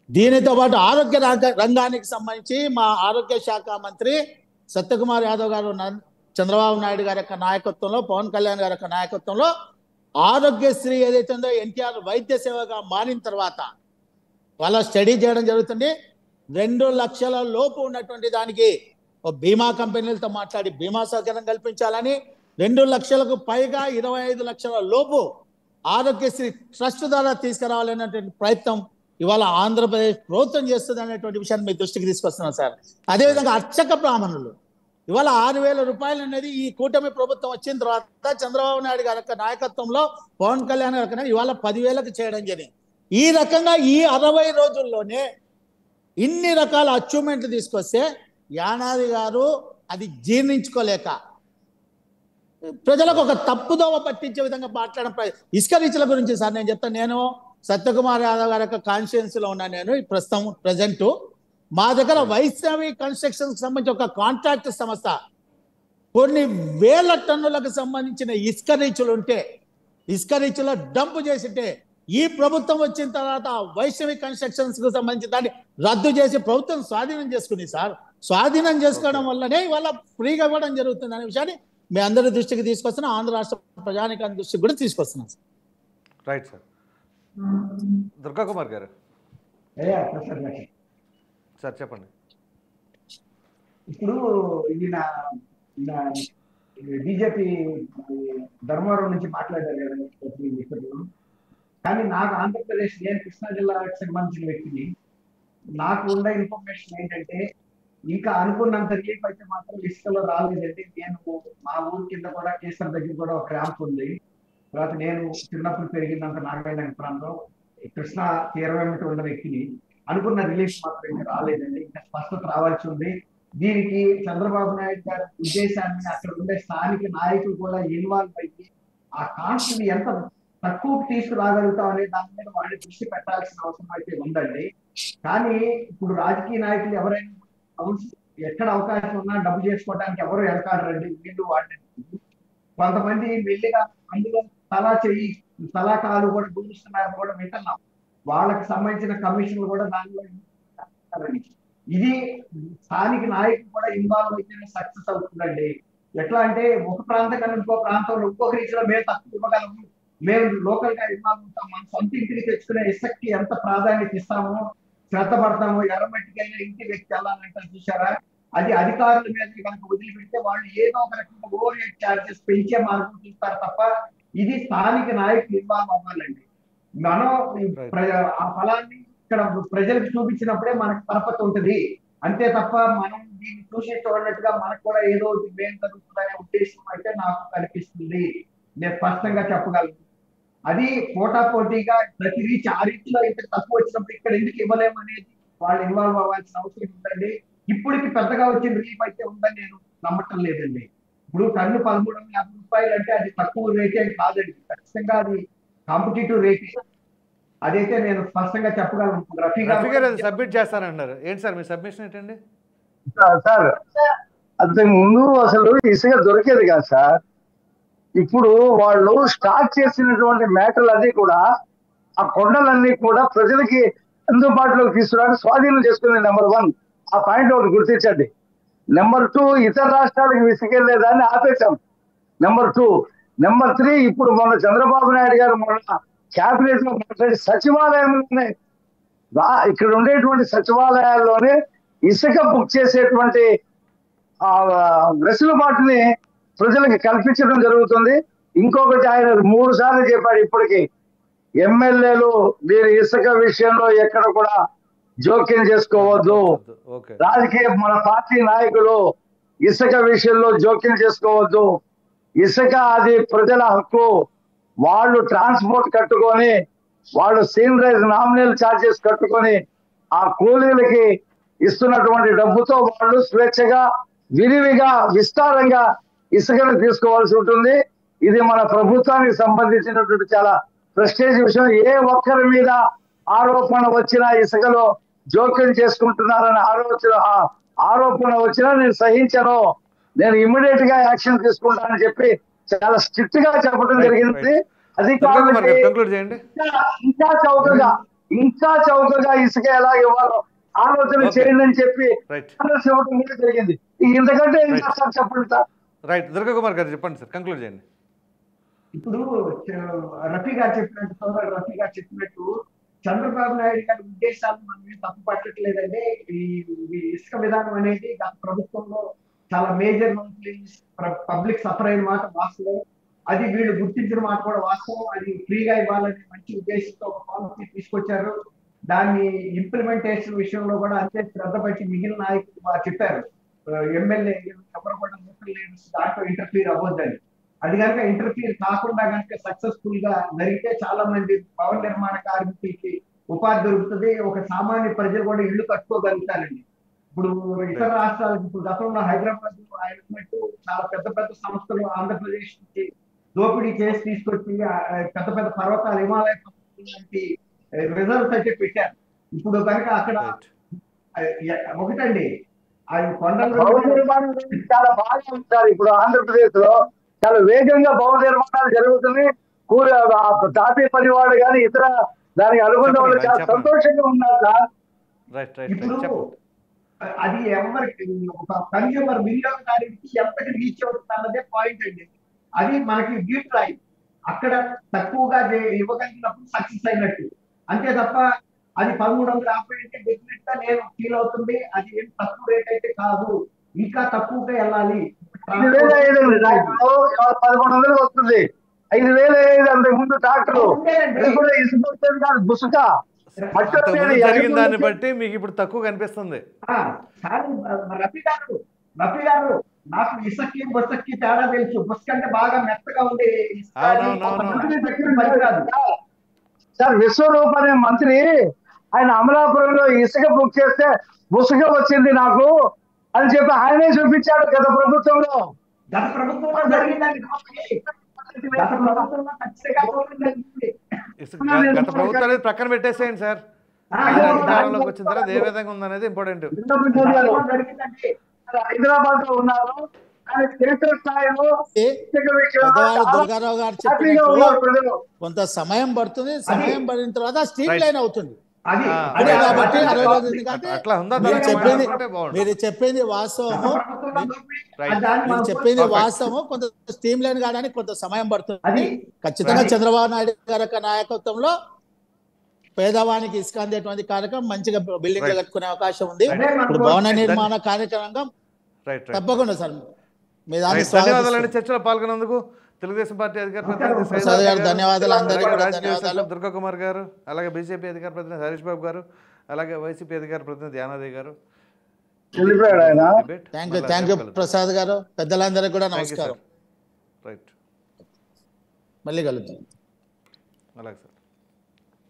దీనితో పాటు ఆరోగ్య రంగానికి సంబంధించి మా ఆరోగ్య శాఖ మంత్రి సత్యకుమార్ యాదవ్ గారు, చంద్రబాబు నాయుడు గారి యొక్క నాయకత్వంలో, పవన్ కళ్యాణ్ గారి యొక్క నాయకత్వంలో ఆరోగ్యశ్రీ ఏదైతే ఉందో ఎన్టీఆర్ వైద్య సేవగా మారిన తర్వాత వాళ్ళ స్టడీ చేయడం జరుగుతుంది. 2 లక్షల లోపు ఉన్నటువంటి దానికి బీమా కంపెనీలతో మాట్లాడి బీమా సౌకర్యం కల్పించాలని, 2 లక్షలకు పైగా 25 లక్షల లోపు ఆరోగ్యశ్రీ ట్రస్ట్ ద్వారా తీసుకురావాలనేటువంటి ప్రయత్నం ఇవాళ ఆంధ్రప్రదేశ్ ప్రభుత్వం చేస్తుంది అనేటువంటి విషయాన్ని మీ దృష్టికి తీసుకొస్తున్నాం సార్. అదేవిధంగా అర్చక బ్రాహ్మణులు ఇవాళ 6,000 రూపాయలు అనేది ఈ కూటమి ప్రభుత్వం వచ్చిన తర్వాత చంద్రబాబు నాయుడు గారి యొక్క నాయకత్వంలో, పవన్ కళ్యాణ్ గారి ఇవాళ 10,000కి చేయడం జరిగింది. ఈ రకంగా ఈ 60 రోజుల్లోనే ఇన్ని రకాల అచీవ్మెంట్లు తీసుకొస్తే యానాది గారు అది జీర్ణించుకోలేక ప్రజలకు ఒక తప్పుదోవ పట్టించే విధంగా మాట్లాడడం. ఇసుక రీచ్ల గురించి సార్ నేను చెప్తాను. నేను సత్యకుమార్ యాదవ్ గారి యొక్క కాన్స్టిట్యుయెన్సీలో ఉన్నాను. నేను ప్రజెంట్ మా దగ్గర వైష్ణవి కన్స్ట్రక్షన్కి సంబంధించి ఒక కాంట్రాక్ట్ సంస్థ కొన్ని వేల టన్నులకు సంబంధించిన ఇసుక రీచ్లు ఉంటే, ఇసుక రీచ్లో డంప్ చేసింటే ఈ ప్రభుత్వం వచ్చిన తర్వాత వైష్ణవి కన్స్ట్రక్షన్స్ కు సంబంధించి దాన్ని రద్దు చేసి ప్రభుత్వం స్వాధీనం చేసుకుంది సార్. స్వాధీనం చేసుకోవడం వల్లనే ఇవాళ ఫ్రీగా ఇవ్వడం జరుగుతుంది అనే విషయాన్ని మీ అందరి దృష్టికి తీసుకొస్తున్నా, ఆంధ్ర రాష్ట్ర ప్రజానికాని దృష్టికి కూడా తీసుకొస్తున్నాం sir. Right sir. Durga Kumar గారు. అయ్యా ప్రసాద్ గారు, సార్ చెప్పండి. ఇప్పుడు ఈయన బీజేపీ ధర్మవరం నుంచి మాట్లాడారు కదా మిత్రులు. కానీ నాకు ఆంధ్రప్రదేశ్, నేను కృష్ణా జిల్లాకు సంబంధించిన వ్యక్తిని, నాకు ఉన్న ఇన్ఫర్మేషన్ ఏంటంటే ఇంకా అనుకున్నంత రిలీఫ్ అయితే మాత్రం ఇసుకలో రాలేదండి. నేను మా ఊరి కింద కూడా కేసర్ దగ్గర కూడా ఒక క్యాంప్ ఉంది. తర్వాత నేను చిన్నప్పుడు పెరిగినంత నాగార్జున ప్రాంతం కృష్ణా తీరం వెంబడి ఉన్న వ్యక్తిని, అనుకున్న రిలీఫ్ మాత్రం ఇంకా రాలేదండి. ఇంకా స్పష్టత రావాల్సి ఉంది. దీనికి చంద్రబాబు నాయుడు గారి ఉద్దేశాన్ని అక్కడ ఉండే స్థానిక నాయకులు కూడా ఇన్వాల్వ్ అయ్యి ఆ కాస్ట్ ని ఎంత తక్కువకు తీసుకురాగలుగుతాం అనే దాని మీద వాళ్ళు దృష్టి పెట్టాల్సిన అవసరం అయితే ఉందండి. కానీ ఇప్పుడు రాజకీయ నాయకులు ఎవరైనా ఎక్కడ అవకాశం ఉన్నా డబ్బు చేసుకోవడానికి ఎవరు వెనకాడరండి. వీళ్ళు వాళ్ళని కొంతమంది మెల్లిగా అందులో తలా కాలు కూడా గుంజుస్తున్నారు కూడా వింటున్నాం. వాళ్ళకి సంబంధించిన కమిషన్లు కూడా దానిలో ఇది స్థానిక నాయకులు కూడా ఇన్వాల్వ్ అయితేనే సక్సెస్ అవుతుందండి. ఎట్లా అంటే ఒక ప్రాంతం కన్నా ఇంకో ప్రాంతంలో ఇంకొక రీతిలో మేము తక్కువ ఇవ్వగలము, మేము లోకల్ గా ఇన్వాల్వ్ ఉంటాం, మన సొంత ఇంటికి తెచ్చుకునే ఇసుకకి ఎంత ప్రాధాన్యత ఇస్తామో, శ్రద్ధ పడతామో, ఎర్రమట్టికైనా ఇంటి వ్యక్తి వెళ్ళాలంటే చూసారా, అది అధికారుల మీద కనుక వదిలిపెడితే వాళ్ళు ఏదో ఒక రకంగా ఓవర్ హెడ్ ఛార్జెస్ పెంచే మార్గం చూస్తారు తప్ప ఇది స్థానిక నాయకులు ఇన్వాల్వ్ అవ్వాలండి. మనం ఆ ఫలాన్ని ఇక్కడ ప్రజలకు చూపించినప్పుడే మనకు పరపతి ఉంటుంది. అంతే తప్ప మనం దీన్ని చూసి చూడనట్టుగా మనకు కూడా ఏదో మేలు జరుగుతుందనే ఉద్దేశం అయితే నాకు కనిపిస్తుంది. నేను స్పష్టంగా చెప్పగలను. అది పోటాపోటీగా ప్రతి రీచ్ ఆ రీతిలో ఇంత తక్కువ వచ్చినప్పుడు ఇక్కడ ఎందుకు ఇవ్వలేము అనేది వాళ్ళు ఇన్వాల్వ్ అవ్వాల్సిన అవసరం ఉందండి. ఇప్పటికి పెద్దగా వచ్చిన రిలీఫ్ అయితే ఉందని నేను నమ్మటం లేదండి. ఇప్పుడు టన్ను 1350 రూపాయలు అంటే అది తక్కువ రేటే కాదండి. ఖచ్చితంగా అది కాంపిటేటివ్ రేటే. అదైతే నేను స్పష్టంగా చెప్పగలను. రఫీ గారు అది సబ్మిట్ చేస్తానన్నారు. ఏంటి సార్ మీ సబ్మిషన్ ఏంటండి? సార్ అంతకు ముందు అసలు ఇసుక దొరికేది కాదు సార్. ఇప్పుడు వాళ్ళు స్టాక్ చేసినటువంటి మ్యాటర్లు అది కూడా ఆ కొండలన్నీ కూడా ప్రజలకి అందుబాటులోకి తీసుకురావడానికి స్వాధీనం చేసుకునే నెంబర్ 1 ఆ పాయింట్ ఒకటి గుర్తించండి. నెంబర్ 2 ఇతర రాష్ట్రాలకు విసుకెళ్లేదాన్ని ఆపేశాం. నెంబర్ 2. నెంబర్ 3 ఇప్పుడు మొన్న చంద్రబాబు నాయుడు గారు మొన్న క్యాబినెట్ లో మాట్లాడి సచివాలయంలోనే ఇక్కడ ఉండేటువంటి సచివాలయాల్లోనే ఇసుక బుక్ చేసేటువంటి వెసులుబాటుని ప్రజలకు కల్పించడం జరుగుతుంది. ఇంకొకటి ఆయన 3 సార్లు చెప్పాడు ఇప్పటికీ, ఎమ్మెల్యేలు దీని ఇసుక విషయంలో ఎక్కడ కూడా జోక్యం చేసుకోవద్దు, రాజకీయ మన పార్టీ నాయకులు ఇసుక విషయంలో జోక్యం చేసుకోవద్దు, ఇసుక అది ప్రజల హక్కు, వాళ్ళు ట్రాన్స్పోర్ట్ కట్టుకొని వాళ్ళు సీనరైజ్ నామినల్ ఛార్జెస్ కట్టుకొని ఆ కూలీలకి ఇస్తున్నటువంటి డబ్బుతో వాళ్ళు స్వేచ్ఛగా విరివిగా విస్తారంగా ఇసుకను తీసుకోవాల్సి ఉంటుంది. ఇది మన ప్రభుత్వానికి సంబంధించినటువంటి చాలా ప్రెస్టేజ్ విషయం. ఏ ఒక్కరి మీద ఆరోపణ వచ్చినా ఇసుకలో జోక్యం చేసుకుంటున్నారని ఆరోపణ వచ్చినా నేను సహించను, నేను ఇమ్మీడియట్ గా యాక్షన్ తీసుకుంటానని చెప్పి చాలా స్ట్రిక్ట్ గా చెప్పడం జరిగింది. అది ఇంకా చౌకగా ఇసుక ఎలా ఇవ్వాలో ఆలోచన చేయండి అని చెప్పి ఇవ్వడం కూడా జరిగింది. ఇంతకంటే చెప్పండి సార్. రైట్, దుర్గా కుమార్ గారు చెప్పండి సార్, కంక్లూడ్ చేయండి. ఇప్పుడు రఫీ గారు చెప్పినట్టు చంద్రబాబు నాయుడు గారి ఉద్దేశాలు మనం తప్పు పట్టట్లేదంటే ఈ ఇసుక విధానం అనేది గత ప్రభుత్వంలో చాలా మేజర్ పబ్లిక్ సఫర్ అయిన మాట వాస్తవం. అది వీళ్ళు గుర్తించిన మాట కూడా వాస్తవం. అది ఫ్రీగా ఇవ్వాలని మంచి ఉద్దేశంతో ఒక పాలసీ తీసుకొచ్చారు. దాన్ని ఇంప్లిమెంటేషన్ విషయంలో కూడా అంతే శ్రద్ధ పెట్టి మిగిలిన నాయకులు చెప్పారు. ఎమ్మెల్యే ఎవరు కూడా లోకల్ లీడర్స్ దాంట్లో ఇంటర్ఫీర్ అవ్వద్దని. అది కనుక ఇంటర్ఫీర్ కాకుండా కనుక సక్సెస్ఫుల్ గా జరిగితే చాలా మంది భవన నిర్మాణ కార్మికులకి ఉపాధి దొరుకుతుంది. ఒక సామాన్య ప్రజలు కూడా ఇళ్లు కట్టుకోగలుగుతారండి. ఇప్పుడు ఇతర రాష్ట్రాలకు ఇప్పుడు గతంలో హైదరాబాద్ అయినట్టు చాలా పెద్ద పెద్ద సంస్థలు ఆంధ్రప్రదేశ్ నుంచి దోపిడీ చేసి తీసుకొచ్చి పెద్ద పెద్ద పర్వతాలు హిమాలయ లాంటి రిజర్వ్స్ అయితే పెట్టారు. ఇప్పుడు కనుక అక్కడ ఒకటండి అది కొండలు చాలా బాగా ఉంటారు. ఇప్పుడు ఆంధ్రప్రదేశ్ లో చాలా వేగంగా భవన నిర్మాణాలు జరుగుతున్నాయి. తాపీ పనివాళ్ళు కానీ ఇతర దానికి అనుకున్న వాళ్ళు చాలా సంతోషంగా ఉన్నారు సార్. ఇప్పుడు అది ఎవరికి ఒక కన్స్యూమర్ వినియోగదారుడికి ఎంతకి రీచ్ అవుతుంది అన్నదే పాయింట్ అండి. అది మనకి డ్యూట్ రాయి అక్కడ తక్కువగా ఇవ్వగలిగినప్పుడు సక్సెస్ అయినట్టు. అంతే తప్ప అది 1350 అంటే డెఫినెట్ గా నేను ఫీల్ అవుతుంది. అది ఏం తక్కువ రేట్ అయితే కాదు, ఇంకా తక్కువగా వెళ్ళాలి. 5,500 ట్రాక్టర్లు 1,100 వస్తుంది. 5,500 అంతకు ముందు ట్రాక్టర్లు ఇది కూడా ఇసుక వచ్చేది కాదు, బుసుక మట్టి అంతకుముందు వచ్చేది. జరిగిన దాన్ని బట్టి మీకు ఇప్పుడు తక్కువ కనిపిస్తుంది. రఫీ గారు నాకు ఇసుక్కి బుసక్కి తేడా తెలుసు. బుస్క అంటే బాగా మెత్తగా ఉంది. సార్ విశ్వరూప్ అనే మంత్రి ఆయన అమలాపురంలో ఇసుక బుక్ చేస్తే బుసుక వచ్చింది నాకు అని చెప్పి ఆయనే చూపించాడు గత ప్రభుత్వంలో. గత ప్రభుత్వంలో జరిగిందండి. గత ప్రభుత్వంలో ఖచ్చితంగా జరిగింది. గత ప్రభుత్వాన్ని ప్రక్కన పెట్టేసేయండి సార్. అధికారంలోకి వచ్చిన తర్వాత ఏ విధంగా ఉందనేది ఇంపార్టెంట్. జరిగిందండి. హైదరాబాద్ లో ఉన్నారు, ఆయన క్షేత్ర స్థాయిలో దుర్గారావు గారు చెప్పినట్టు కొంత సమయం పడుతుంది. సమయం పడిన తర్వాత స్ట్రీమ్ లైన్ అవుతుంది. అదే కాబట్టి 60 రోజులు. ఎందుకంటే అట్లా ఉందా? మీరు చెప్పింది వాస్తవము, మీరు చెప్పింది వాస్తవము. కొంత స్ట్రీమ్ లైన్ కావడానికి కొంత సమయం పడుతుంది. ఖచ్చితంగా చంద్రబాబు నాయుడు గారి యొక్క నాయకత్వంలో పేదవానికి ఇసుక అందేటువంటి కార్యక్రమం మంచిగా బిల్డింగ్ కట్టుకునే అవకాశం ఉంది. ఇప్పుడు భవన నిర్మాణ కార్యక్రమం తప్పకుండా సార్ మీ దాన్ని ధన్యవాదాలు. చర్చలో పాల్గొన్నందుకు తెలుగుదేశం పార్టీ అధికార ప్రసాద్ గారు ధన్యవాదాలు. అందరికీ కూడా ధన్యవాదాలు. దుర్గా కుమార్ గారు, అలాగే బీజేపీ అధికార ప్రతినిధి హరీష్ బాబు గారు, అలాగే వైసీపీ అధికార ప్రతినిధి యానాదేవి గారు. థ్యాంక్ యూ ప్రసాద్ గారు. పెద్దలందరికీ కూడా నమస్కారం. రైట్, మళ్ళీ కలుద్దాం. అలాగే సార్.